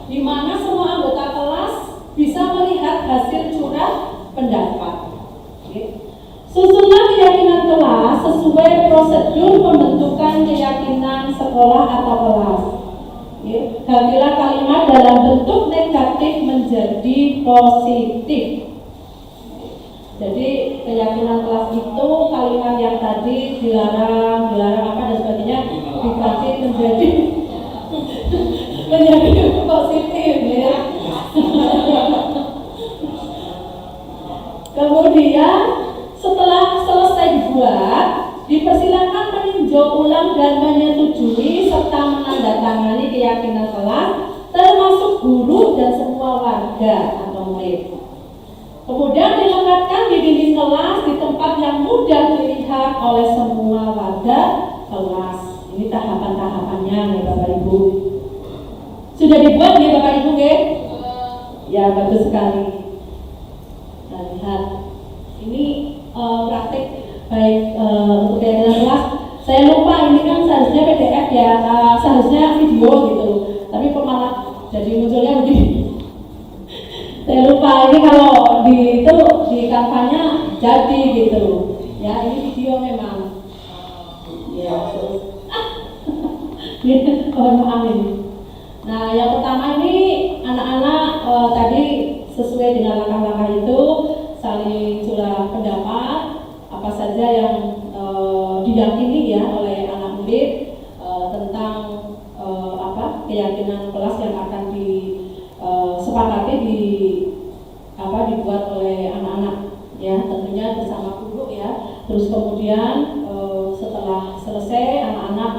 di mana semua anggota kelas bisa melihat hasil curah pendapat. Oke. Susunan keyakinan kelas sesuai prosedur pembentukan keyakinan sekolah atau kelas. Gantilah kalimat dalam bentuk negatif menjadi positif. Jadi keyakinan kelas itu kalimat yang tadi dilarang apa dan sebagainya diganti menjadi positif ya. Kemudian setelah selesai dibuat, dipersilakan meninjau ulang dan menyetujui serta menandatangani keyakinan kelas termasuk guru dan semua warga atau murid. Kemudian dilekatkan di dinding kelas di tempat yang mudah dilihat oleh semua warga kelas. Ini tahapan-tahapannya nih Bapak Ibu. Sudah dibuat nih Bapak Ibu nggih? Ya, bagus sekali. Nah, lihat. Ini praktik baik untuk kegiatan kelas. Saya lupa ini kan seharusnya PDF ya, seharusnya video gitu. Tapi kok malah jadi munculnya begini. Saya lupa ini kalau di Canva-nya jadi gitu. Ya, ini video memang. Ya, terus. Mohon maaf ini. Nah, yang pertama ini anak-anak tadi sesuai dengan langkah-langkah itu saling curah pendapat apa saja yang diyakini ya oleh anak murid tentang keyakinan kelas yang akan disepakati dibuat oleh anak-anak ya, tentunya bersama guru ya. Terus kemudian setelah selesai anak-anak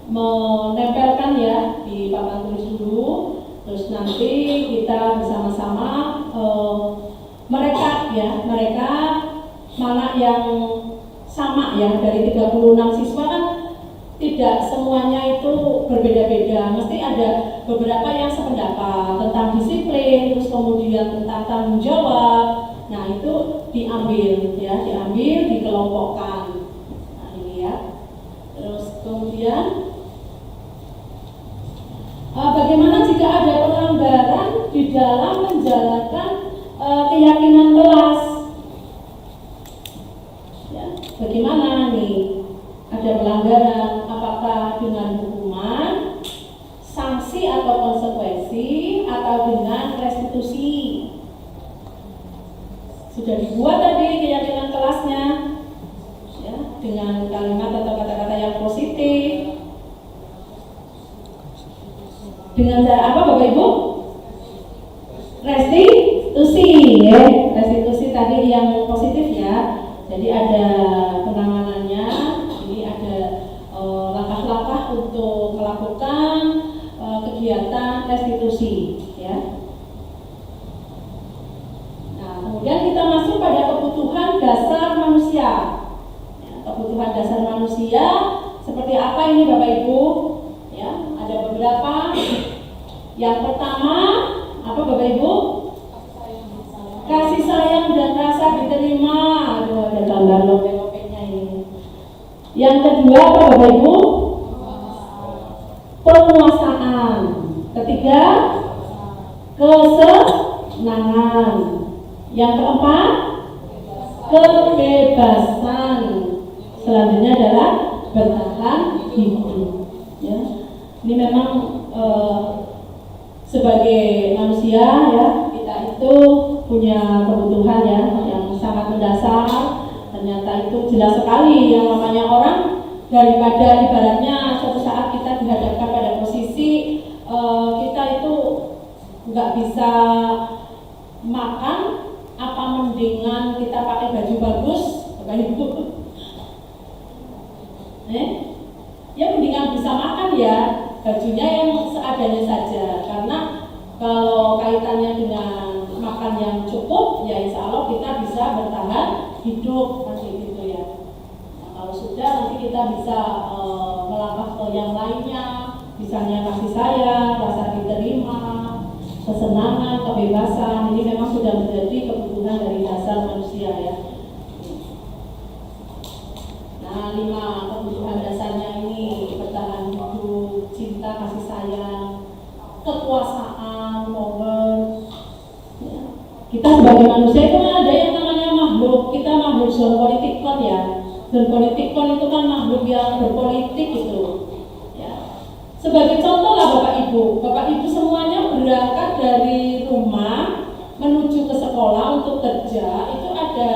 menempelkan ya di papan tulis dulu, terus nanti kita bersama-sama mereka mana yang sama ya. Dari 36 siswa kan tidak semuanya itu berbeda-beda, mesti ada beberapa yang sependapat tentang disiplin, terus kemudian tentang tanggung jawab. Nah, itu diambil, dikelompokkan. Nah, ini ya. Terus kemudian bagaimana jika ada pelanggaran di dalam menjalankan keyakinan kelas? Ya, bagaimana nih? Ada pelanggaran, apakah dengan hukuman, sanksi atau konsekuensi, atau dengan restitusi? Sudah dibuat tadi keyakinan kelasnya, ya, dengan kalimat atau kata-kata yang positif. Dengan cara apa Bapak Ibu? Restitusi ya. Restitusi tadi yang positif ya. Jadi ada penanganannya, ini ada langkah-langkah untuk melakukan kegiatan restitusi ya. Nah, kemudian kita masuk pada kebutuhan dasar manusia ya, kebutuhan dasar manusia seperti apa ini Bapak Ibu ya, ada beberapa. Yang pertama apa Bapak Ibu? Kasih sayang dan rasa diterima. Aduh, ada gambar lope-lopenya ini. Yang kedua apa Bapak Ibu? Penguasaan. Ketiga, kesenangan. Yang keempat, kebebasan. Selanjutnya adalah bertahan hidup. Ya. Ini memang sebagai manusia ya, kita itu punya kebutuhan ya yang sangat mendasar. Ternyata itu jelas sekali yang namanya orang, daripada ibaratnya suatu saat kita dihadapkan pada posisi kita itu nggak bisa makan, apa mendingan kita pakai baju bagus, Bapak Ibu? Ya mendingan bisa makan ya, bajunya yang seadanya saja, karena kalau kaitannya dengan makan yang cukup ya insya Allah kita bisa bertahan hidup nanti gitu ya. Nah, kalau sudah nanti kita bisa melangkah ke yang lainnya, misalnya kasih sayang, rasa diterima, kesenangan, kebebasan. Ini memang sudah menjadi kebutuhan dari dasar manusia ya. Nah, 5 kebutuhan dasarnya ini: bertahan hidup, cinta, kasih sayang, kekuasaan, power. Ya. Kita sebagai manusia itu kan ada yang namanya makhluk. Kita makhluk zoopolitikon ya. Zoopolitikon itu kan makhluk yang berpolitik itu. Ya. Sebagai contoh lah Bapak Ibu semuanya berangkat dari rumah menuju ke sekolah untuk kerja. Itu ada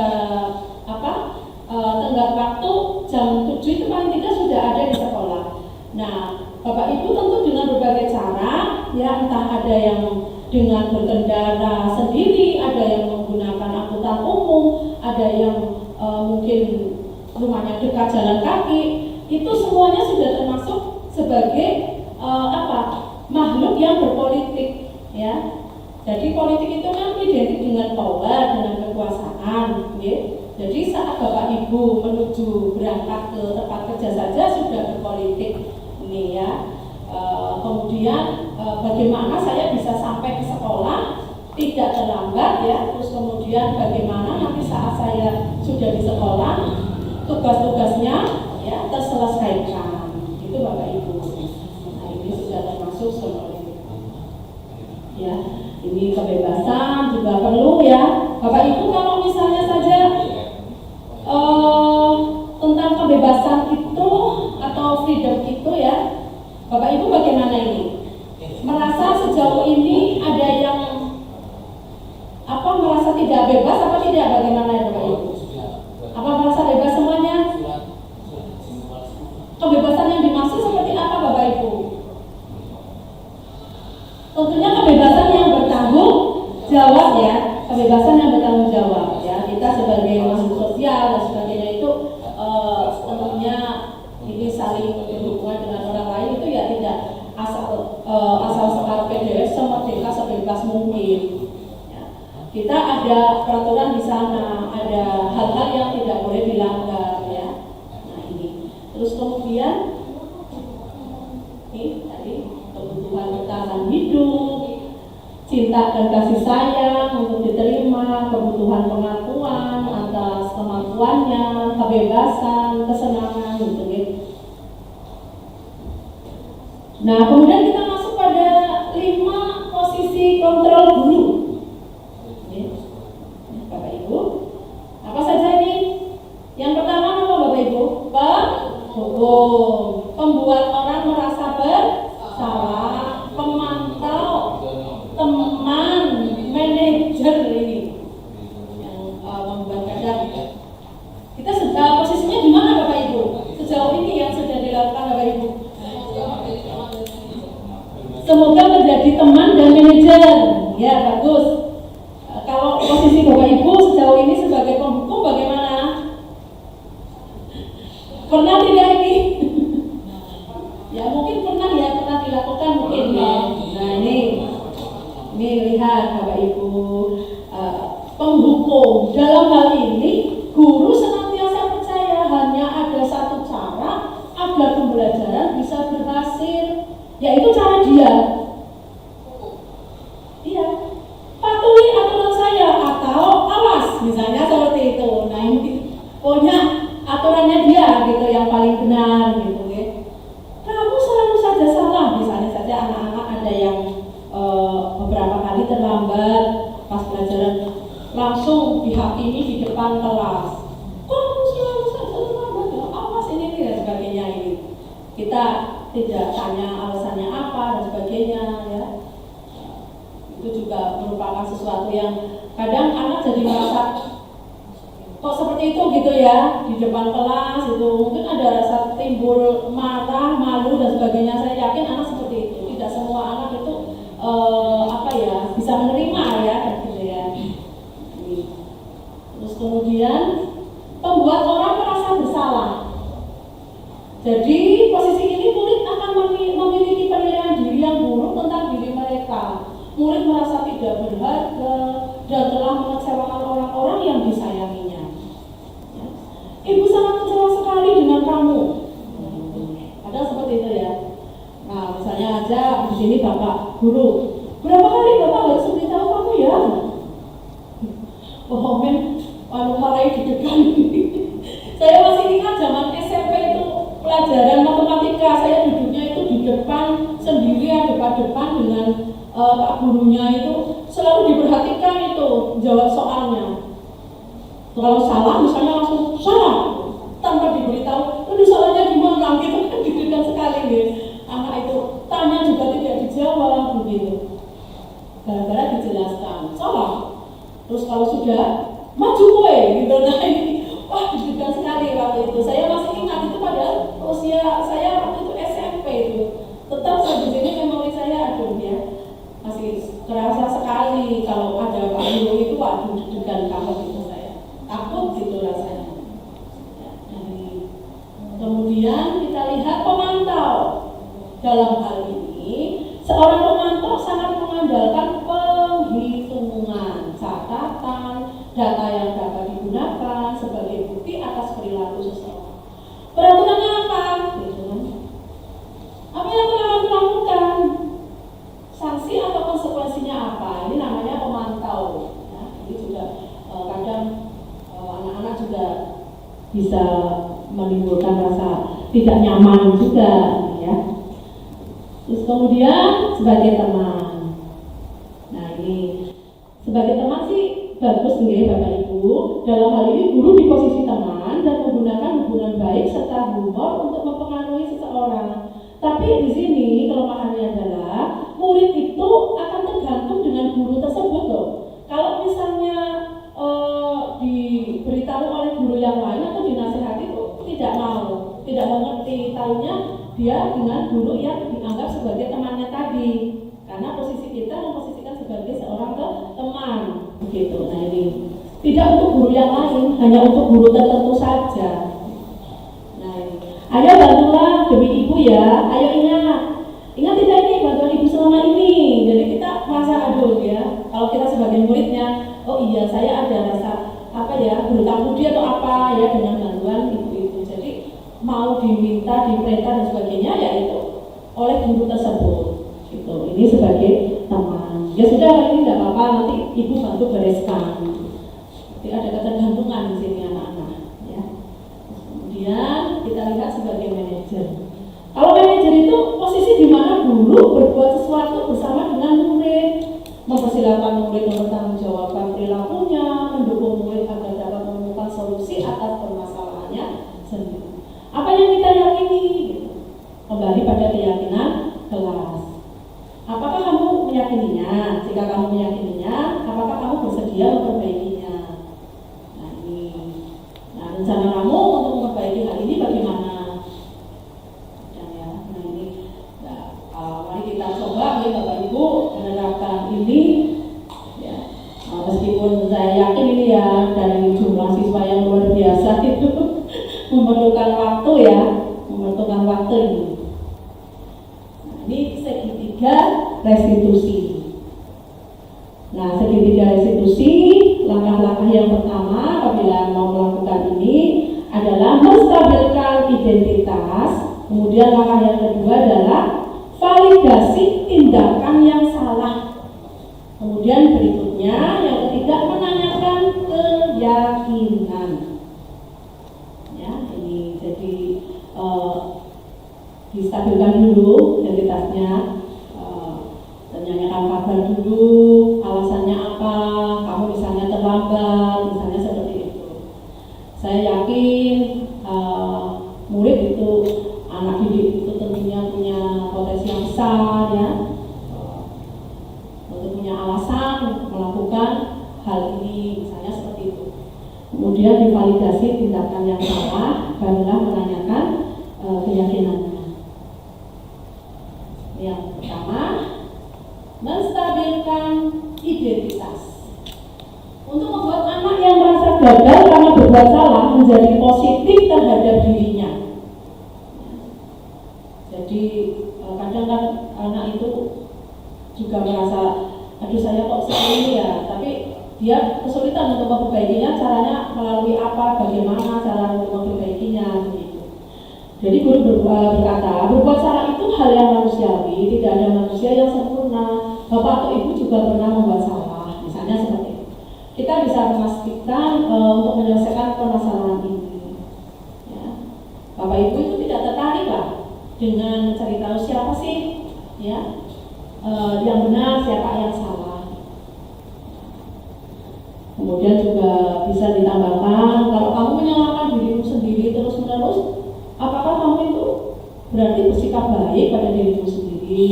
tenggat waktu jam 7 itu paling tidak sudah ada di sekolah. Nah, Bapak Ibu tentu dengan berbagai cara ya, entah ada yang dengan berkendara sendiri, ada yang menggunakan angkutan umum, ada yang mungkin rumahnya dekat jalan kaki. Itu semuanya sudah termasuk sebagai makhluk yang berpolitik ya. Jadi politik itu kan identik dengan power, dengan kekuasaan, ya. Jadi saat Bapak Ibu menuju berangkat ke tempat kerja saja sudah berpolitik, ini ya. Kemudian bagaimana saya bisa sampai ke sekolah tidak terlambat ya. Terus kemudian bagaimana nanti saat saya sudah di sekolah tugas-tugasnya ya terselesaikan. Itu Bapak Ibu. Nah ini sudah termasuk politik. Ya, ini kebebasan juga perlu ya. Bapak Ibu kalau misalnya saja tentang kebebasan itu atau freedom itu ya, Bapak Ibu bagaimana ini? Merasa sejauh ini ada yang merasa tidak bebas apa tidak, bagaimana ya Bapak Ibu? Apa merasa bebas semuanya? Kebebasan yang dimaksud seperti apa Bapak Ibu? Tentunya kebebasan yang bertanggung jawab ya, kebebasan yang bertanggung jawab ya. Kita sebagai makhluk sosial dan sebagainya itu tentunya ini saling berhubungan dengan orang lain itu ya tidak asal sekal PDF semerdeka sebebas mungkin. Ya. Kita ada peraturan di sana, ada hal-hal yang tidak boleh dilanggar ya. Nah ini, terus kemudian ini tadi kebutuhan bertahan hidup, cinta dan kasih sayang untuk diterima, kebutuhan pengakuan atas kemampuannya, kebebasan, kesenangan gitu ya. Nah, kemudian kita masuk pada 5 posisi kontrol dulu. Ya. Bapak Ibu, apa saja ini? Yang pertama apa Bapak Ibu? Hukum, membuat orang merasa bersalah, pemantau, teman, manajer ini yang membuat kadang kita posisinya di mana Bapak Ibu? Sejauh ini yang sudah dilakukan Bapak Ibu? Semoga menjadi teman dan manajer. Ya bagus. Kalau posisi Bapak Ibu sejauh ini sebagai penghukum bagaimana? Pernah tidak ini? Ya mungkin pernah ya, pernah dilakukan mungkin ya. Nah ini lihat Bapak Ibu, penghukum dalam hal ini guru senantiasa percaya hanya ada satu cara agar pembelajaran bisa berhasil, yaitu cara dia. Iya, patuhi aturan saya atau awas, misalnya seperti itu. Nah ini pokoknya aturannya dia gitu yang paling benar gitu ya. Kamu selalu saja salah, misalnya saja anak-anak ada yang beberapa kali terlambat pas pelajaran langsung dihakimi di depan kelas. Kamu selalu saja terlambat, ya awas ini dan sebagainya ini. Kita tidak tanya alasannya apa dan sebagainya ya. Itu juga merupakan sesuatu yang kadang anak jadi merasa kok seperti itu gitu ya di depan kelas itu mungkin ada rasa timbul marah, malu dan sebagainya. Saya yakin anak seperti itu. Tidak semua anak itu bisa menerima ya gitu ya. Terus kemudian membuat orang merasa bersalah. Jadi posisi ini murid akan memiliki penilaian diri yang buruk tentang diri mereka. Murid merasa tidak berharga dan telah mengecewakan orang-orang yang disayanginya. Ya. Ibu sangat kecewa sekali dengan kamu. Ada seperti itu ya. Nah, misalnya aja di sini Bapak guru, berapa kali Bapak harus memberitahu kamu ya? Oh men, mulai deg-degan. Saya masih ingat zaman SMP itu pelajaran matematika, saya duduknya itu di depan sendirian, depan-depan dengan Pak gurunya itu selalu diperhatikan itu jawab soalnya. Kalau salah misalnya langsung salah tanpa diberitahu, itu soalnya gimana gitu kan deg-degan sekali ya. Anak itu tanya juga tidak dijawab begitu. Gara-gara dijelaskan salah. Terus kalau sudah maju kowe gitu, nah ini wah deg-degan sekali waktu itu. Saya masih ingat itu padahal usia saya waktu itu SMP itu. Tetap saya di sini memori saya aduh ya masih terasa sekali kalau ada Pak Guru itu waduh deg-degan banget itu saya. Takut gitu rasanya. Kemudian kita lihat pemantau. Dalam hal ini seorang pemantau sangat mengandalkan penghibur nyaman juga ya. Terus kemudian sebagai teman. Nah ini sebagai teman sih bagus nih Bapak Ibu. Dalam hal ini guru di posisi teman dan menggunakan hubungan baik serta humor untuk mempengaruhi seseorang. Tapi di sini kelemahannya adalah murid itu akan tergantung dengan guru tersebut loh. Kalau misalnya diberitahu oleh guru yang lain atau dinasihati itu tidak mengerti, tahunya dia dengan guru yang dianggap sebagai temannya tadi, karena posisi kita memposisikan sebagai seorang teman begitu. Nah ini tidak untuk guru yang lain, hanya untuk guru tertentu saja. Nah ini, ayo bantulah demi ibu ya, ayo ingat tidak ini bantuan ibu selama ini. Jadi kita merasa aduh ya, kalau kita sebagai muridnya, oh iya saya ada rasa berhutang budi atau apa ya dengan bantuan ibu itu. Jadi mau diminta, diperintah dan sebagainya ya itu oleh guru tersebut. Gitu. Ini sebagai teman. Ya sudah ini tidak apa-apa, nanti ibu bantu bereskan. Jadi ada ketergantungan di sini anak-anak. Ya. Kemudian kita lihat sebagai manajer. Kalau manajer itu posisi di mana guru berbuat sesuatu bersama dengan murid, mempersilahkan murid mempertanggungjawabkan perilakunya, mendukung murid agar dapat menemukan solusi atas permasalahannya sendiri. Apa yang kita yakini? Kembali pada keyakinan kelas. Apakah kamu meyakininya? Jika kamu meyakininya, apakah kamu bersedia memperbaikinya? Nah ini, rencana kamu untuk memperbaiki hal ini bagaimana? Mari kita coba ya Bapak Ibu menerapkan ini ya. Meskipun saya yakin ini ya dari jumlah siswa yang luar biasa itu memerlukan waktu ya, membutuhkan waktu ini. Nah, ini segitiga restitusi. Nah, segitiga restitusi, langkah-langkah yang pertama apabila mau melakukan ini adalah menstabilkan identitas. Kemudian langkah yang kedua adalah validasi tindakan yang salah. Kemudian berikutnya yang ketiga menanyakan keyakinan. Ya, ini jadi distabilkan dulu identitasnya, menanyakan kabar dulu, alasannya apa, kamu misalnya terlambat, misalnya seperti itu. Saya yakin murid itu, anak didik itu tentunya punya potensi yang besar ya, untuk punya alasan melakukan hal ini, misalnya seperti itu. Kemudian divalidasi tindakan yang salah, barulah menanyakan keyakinannya. Yang pertama, menstabilkan identitas. Untuk membuat anak yang merasa gagal karena berbuat salah menjadi positif terhadap dirinya. Jadi kadang kan anak itu juga merasa, aduh saya kok seperti ini ya, tapi dia kesulitan untuk memperbaikinya, caranya melalui apa, bagaimana cara untuk memperbaikinya begitu. Jadi guru berkata, berbuat salah itu hal yang manusiawi, tidak ada manusia yang sempurna. Bapak atau ibu juga pernah membuat salah, misalnya seperti itu. Kita bisa memastikan untuk menyelesaikan permasalahan ini. Ya. Bapak ibu itu tidak tertarik lah dengan mencari tahu siapa sih ya yang benar, siapa yang salah. Kemudian juga bisa ditambahkan, kalau kamu menyalahkan dirimu sendiri terus-menerus, apakah kamu itu berarti bersikap baik pada dirimu sendiri?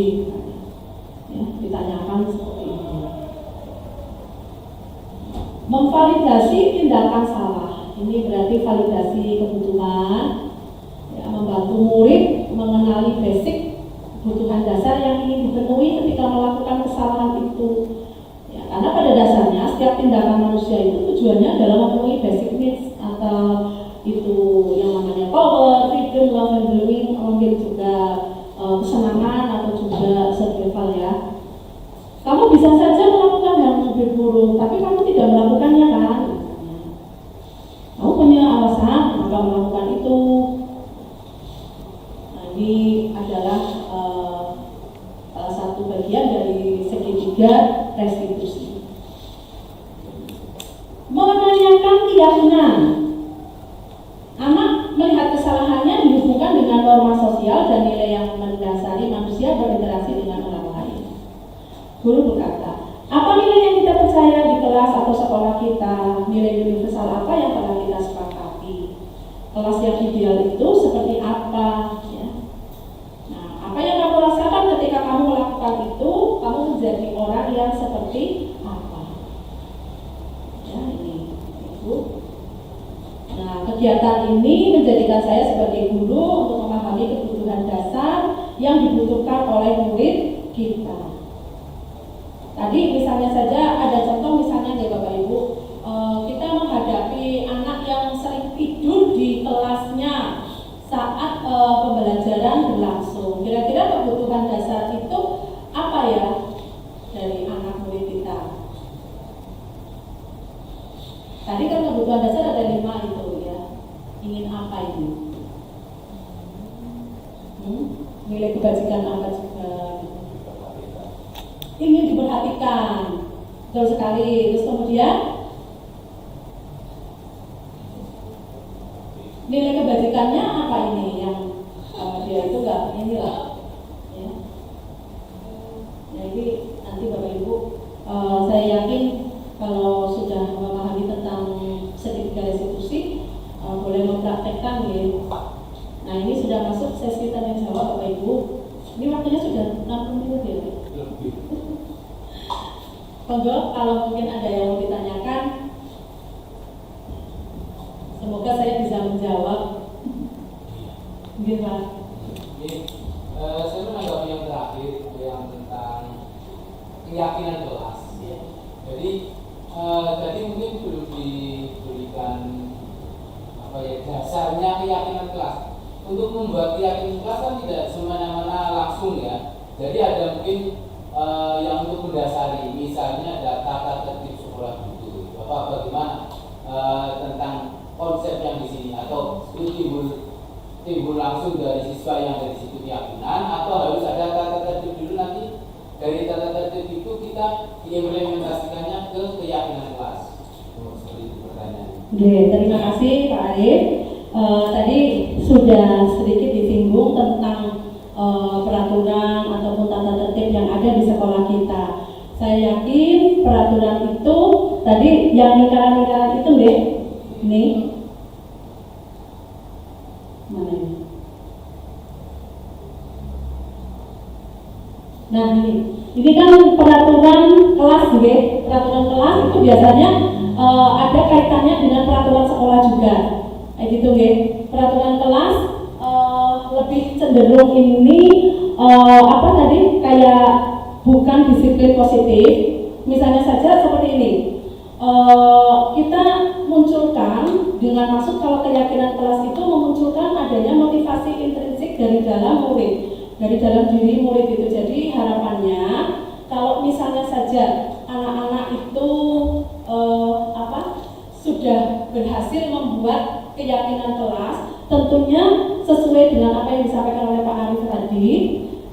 Ya, ditanyakan seperti itu. Memvalidasi tindakan salah, ini berarti validasi kebutuhan, ya, membantu murid mengenali basic kebutuhan dasar yang ingin dipenuhi ketika melakukan kesalahan itu. Ya, karena pada dasarnya setiap tindakan manusia itu tujuannya adalah memenuhi basic needs, atau itu yang namanya power, freedom, love and belonging, mungkin juga kesenangan atau juga survival ya. Kamu bisa saja melakukan yang lebih buruk, tapi kamu tidak melakukannya kan? Kamu punya alasan kenapa melakukan itu. Nah, ini adalah salah satu bagian dari segitiga restitusi. Menanyakan keyakinan. Anak melihat kesalahannya dihubungkan dengan norma dan nilai yang mendasari manusia berinteraksi dengan orang lain. Guru berkata, apa nilai yang kita percaya di kelas atau sekolah kita? Nilai universal apa yang telah kita sepakati? Kelas yang ideal itu seperti apa? Ya. Nah, apa yang kamu rasakan ketika kamu melakukan itu? Kamu menjadi orang yang seperti apa? Ya, ini Ibu. Nah, kegiatan ini menjadikan saya sebagai guru untuk memahami kebutuhan dasar yang dibutuhkan oleh murid kita. Tadi misalnya saja ada contoh misalnya nih Bapak Ibu, kita menghadapi anak yang sering tidur di kelasnya saat pembelajaran berlangsung. Kira-kira kebutuhan dasar itu apa ya dari anak murid kita? Tadi kan kebutuhan dasar ada 5 itu ya. Ingin apa itu? Nilai kebajikan apa juga? Ingin diperhatikan. Betul sekali. Terus kemudian nilai kebajikannya apa ini yang dia itu enggak inilah ya. Ya ini nanti Bapak Ibu saya yakin kalau sudah memahami tentang segitiga restitusi boleh mempraktekkan ya. Nah ini sudah masuk sesi tanya jawab Bapak Ibu. Ini waktunya sudah 60 menit ya. Monggo kalau mungkin ada yang mau ditanyakan, semoga saya bisa menjawab. Mungkin Pak. Saya menanggapi yang terakhir yang tentang keyakinan kelas. Jadi tadi mungkin belum diberikan dasarnya keyakinan kelas. Untuk membuat keyakinan kelas kan tidak semena-mena langsung ya. Jadi ada mungkin yang untuk mendasari, misalnya ada tata tertib sekolah itu. Bapak bagaimana tentang konsep yang di sini, atau itu timbul langsung dari siswa yang dari situ keyakinan, atau harus ada tata tertib dulu, nanti dari tata tertib itu kita implementasikannya ke keyakinan kelas. Seperti itu pertanyaannya. Oke, terima kasih Pak Arif. Tadi sudah sedikit disinggung tentang peraturan ataupun tata tertib yang ada di sekolah kita. Saya yakin peraturan itu tadi yang lingkaran-lingkaran itu deh, ini mana ini? Nah ini kan peraturan kelas deh. Peraturan kelas itu biasanya ada kaitannya dengan peraturan sekolah juga. Kayak gitu nggih. Peraturan kelas lebih cenderung ini apa tadi kayak bukan disiplin positif. Misalnya saja seperti ini. Kita munculkan dengan maksud kalau keyakinan kelas itu memunculkan adanya motivasi intrinsik dari dalam murid, dari dalam diri murid itu. Jadi harapannya kalau misalnya saja anak-anak itu sudah berhasil membuat keyakinan kelas, tentunya sesuai dengan apa yang disampaikan oleh Pak Arif tadi,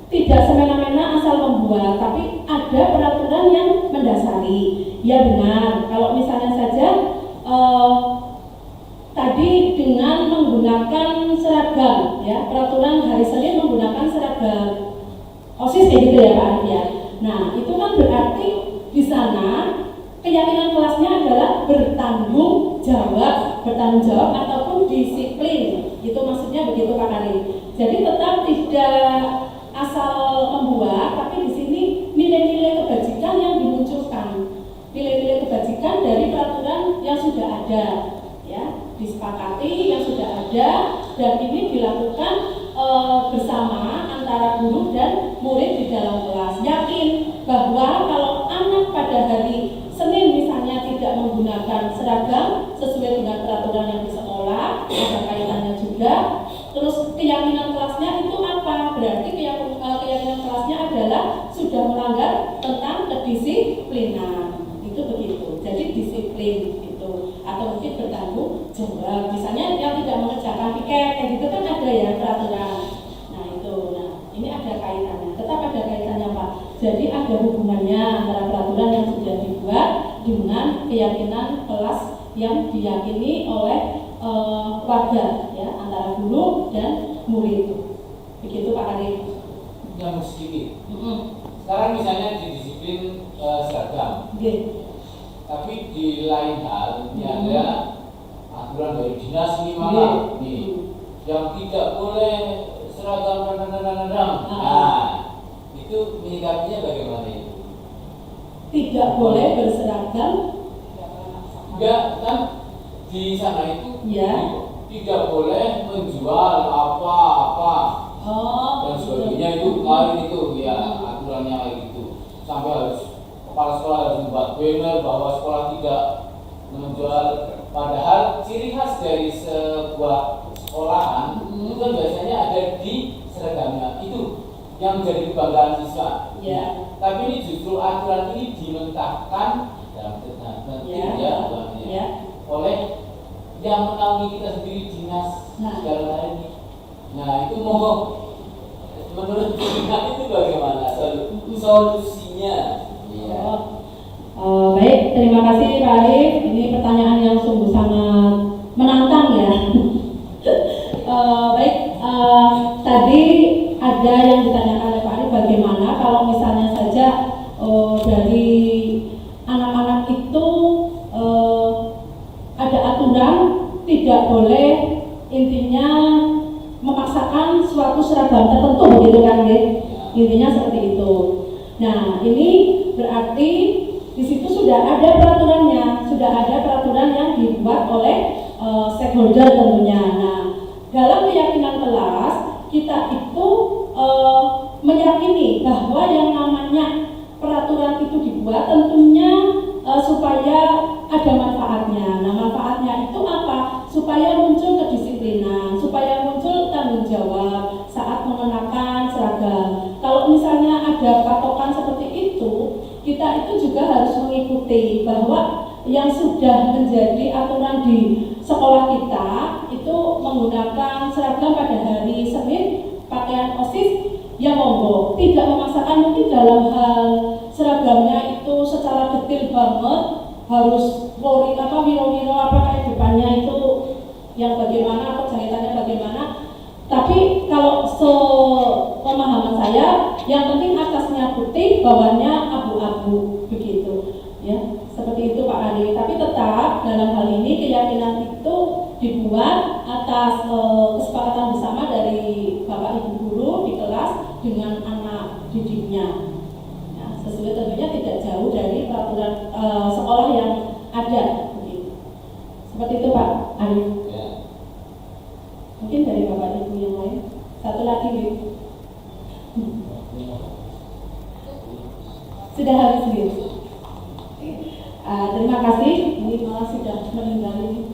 tidak semena-mena asal membuat, tapi ada peraturan yang mendasari. Ya benar, kalau misalnya saja tadi dengan menggunakan seragam, ya peraturan hari Senin menggunakan seragam OSIS kayak gitu ya Pak Arif ya. Nah itu kan berarti di sana keyakinan kelasnya adalah bertanggung jawab ataupun disiplin. Itu maksudnya begitu Pak Arif. Jadi tetap tidak asal membuat, tapi di sini nilai-nilai kebajikan yang dimunculkan, nilai-nilai kebajikan dari peraturan yang sudah ada, ya disepakati yang sudah ada, dan ini dilakukan bersama antara guru dan murid di dalam kelas. Yakin bahwa kalau anak pada hari Senin misalnya tidak menggunakan seragam sesuai dengan peraturan yang di sekolah, ada kaitannya juga. Terus keyakinan kelasnya itu apa? Berarti keyakinan kelasnya adalah sudah melanggar tentang kedisiplinan. Itu begitu. Jadi disiplin itu, atau mungkin bertanggung jawab. Misalnya yang tidak mengerjakan piket, kayak gitu kan ada ya peraturan. Nah itu, ini ada kaitannya. Tetap ada kaitannya Pak. Jadi ada hubungannya antara peraturan yang sudah dibuat dengan keyakinan kelas yang diyakini oleh warga, ya antara guru dan murid. Begitu Pak Arif. Yang sedikit. Sekarang misalnya di disiplin seragam, tapi di lain hal ini ada aturan dari dinas ini mana nih yang tidak boleh seragam nah itu menyikapinya bagaimana itu? Tidak boleh berseragam. Enggak kan di sana itu Ya. tidak boleh menjual apa-apa dan sebagainya itu kemarin itu ya aturannya kayak gitu sampai harus kepala sekolah harus membuat banner bahwa sekolah tidak menjual, padahal ciri khas dari sebuah sekolahan itu kan biasanya ada di seragamnya itu yang menjadi kebanggaan siswa. Ya. Tapi ini justru aturan ini dimentahkan dalam oleh yang menaungi kita sendiri dinas segala hal ini. Nah itu menurut kita itu bagaimana solusinya? Ya. Baik, terima kasih Pak Arif. Ini pertanyaan yang sungguh sangat menantang ya. Baik, tadi ada yang ditanyakan oleh Pak Arif bagaimana kalau misalnya saja dari anak-anak itu ada aturan tidak boleh intinya memaksakan suatu seragam tertentu begitu kan ya? Intinya seperti itu. Nah ini berarti di situ sudah ada peraturannya, sudah ada peraturan yang dibuat oleh stakeholder tentunya. Nah dalam keyakinan kelas kita itu meyakini bahwa yang namanya peraturan itu dibuat tentunya supaya ada manfaatnya. Nah manfaatnya itu apa? Supaya muncul kedisiplinan, supaya muncul tanggung jawab saat mengenakan seragam. Kalau misalnya ada patokan seperti itu, kita itu juga harus mengikuti bahwa yang sudah menjadi aturan di sekolah kita itu menggunakan seragam pada hari Senin, pakaian OSIS, ya monggo. Tidak memaksakan mungkin dalam hal seragamnya itu secara detail banget harus wiro-wiro kayak depannya itu yang bagaimana atau jahitannya bagaimana. Tapi kalau sepemahaman saya yang penting atasnya putih bawahnya abu-abu begitu ya, seperti itu Pak Ari. Tapi tetap dalam hal ini keyakinan itu dibuat atas kesepakatan bersama dari Bapak Ibu guru di kelas dengan anak didiknya ya, sesuai tentunya tidak jauh dari peraturan sekolah yang ada begitu. Seperti itu Pak Ari. Mungkin dari Bapak Ibu yang lain. Satu lagi Bu. Sudah habis Bu. Terima kasih. Ini malah sudah meninggali.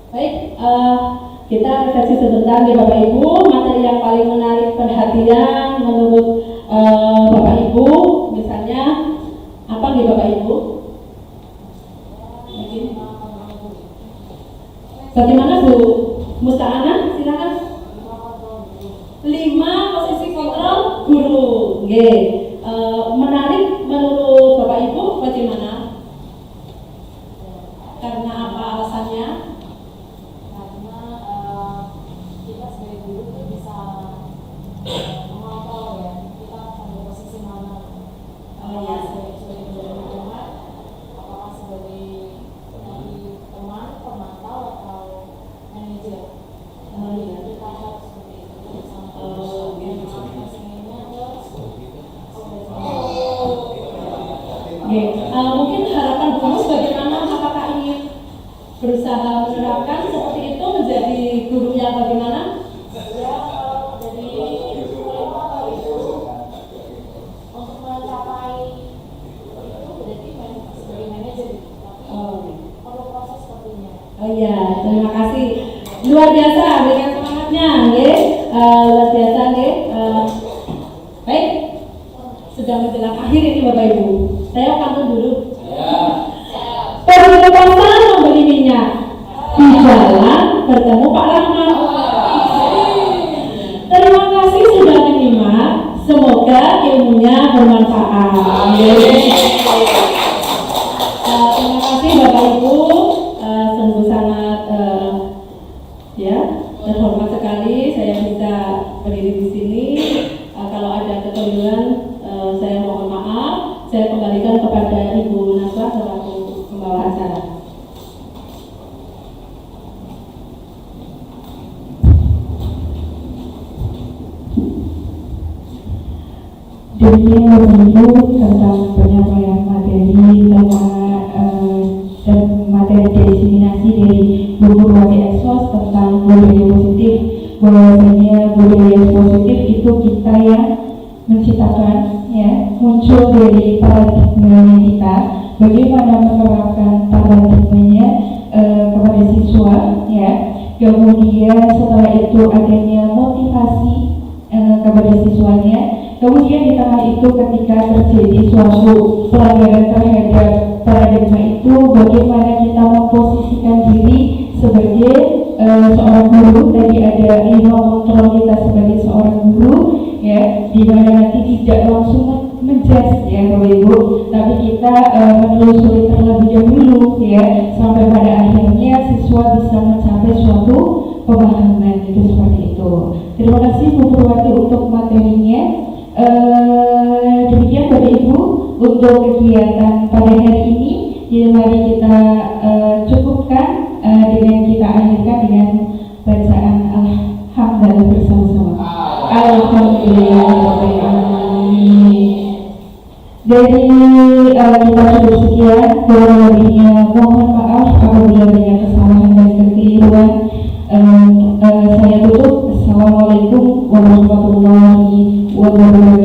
Baik, kita refleksi sebentar ya Bapak Ibu. Materi yang paling menarik perhatian menurut Bapak Ibu, misalnya apa nih Bapak Ibu? Bagaimana Bu Musta'ana? Silakan. 5 posisi kontrol guru. Menarik menurut Bapak Ibu bagaimana? Karena apa alasannya? Kita sebagai guru itu bisa mengontrol ya, kita pada posisi mana. Sebagai penjaga lingkungan, apakah sebagai teman, pemantau atau manajer. Kita harus seperti itu mungkin harapan guru bagaimana, apakah ingin berusaha menerapkan seperti itu menjadi guru yang bagaimana? Ya, kalau dari atau itu untuk mencapai itu berarti sebagai manajer, tapi perlu proses sepertinya. Oh iya, terima kasih. Luar biasa, berikan semangatnya, luar biasa, baik, sudah menjelang akhir ini Bapak Ibu. Saya pantun dulu. Perluasan membeli minyak di jalan bertemu Pak Rahmat. Terima kasih sudah menyimak. Semoga ilmunya bermanfaat. Terima kasih Bapak Ibu, sungguh sangat terhormat sekali saya bisa berdiri di sini. Kalau ada kekeliruan saya mohon maaf. Saya kembalikan kepada Ibu Naswa selaku pembawa acara. Demikian Bapak Ibu tentang penyampaian materi dan materi diseminasi dari Bu Purwati Eksos tentang budaya positif. Bahwasanya budaya positif itu kita yang menciptakan, ya, muncul dari paradigma kita. Bagaimana menerapkan paradigmanya kepada siswa, ya. Kemudian setelah itu adanya motivasi kepada siswanya. Kemudian di tengah itu ketika terjadi suatu pelanggaran terhadap paradigma itu, bagaimana kita memposisikan diri sebagai seorang guru. Tadi ada 5 kontrol kita sebagai seorang guru, ya, di mana nanti tidak langsung menjudge, ya Bapak Ibu, tapi kita menelusuri terlebih dahulu, ya, sampai pada akhirnya siswa bisa mencapai suatu pemahaman, itu seperti itu. Terima kasih Bu Purwati untuk materinya. Demikian Bapak Ibu untuk kegiatan pada hari ini. Jadi mari kita cukupkan dengan kita akhirkan dengan bacaan alhamdulillah bersama-sama. Alhamdulillahirobbilalamin. Dari kita cukup sekian. Kurang lebihnya mohon maaf apabila banyak kesalahan dan kekeliruan. Saya tutup. Assalamualaikum warahmatullahi wabarakatuh.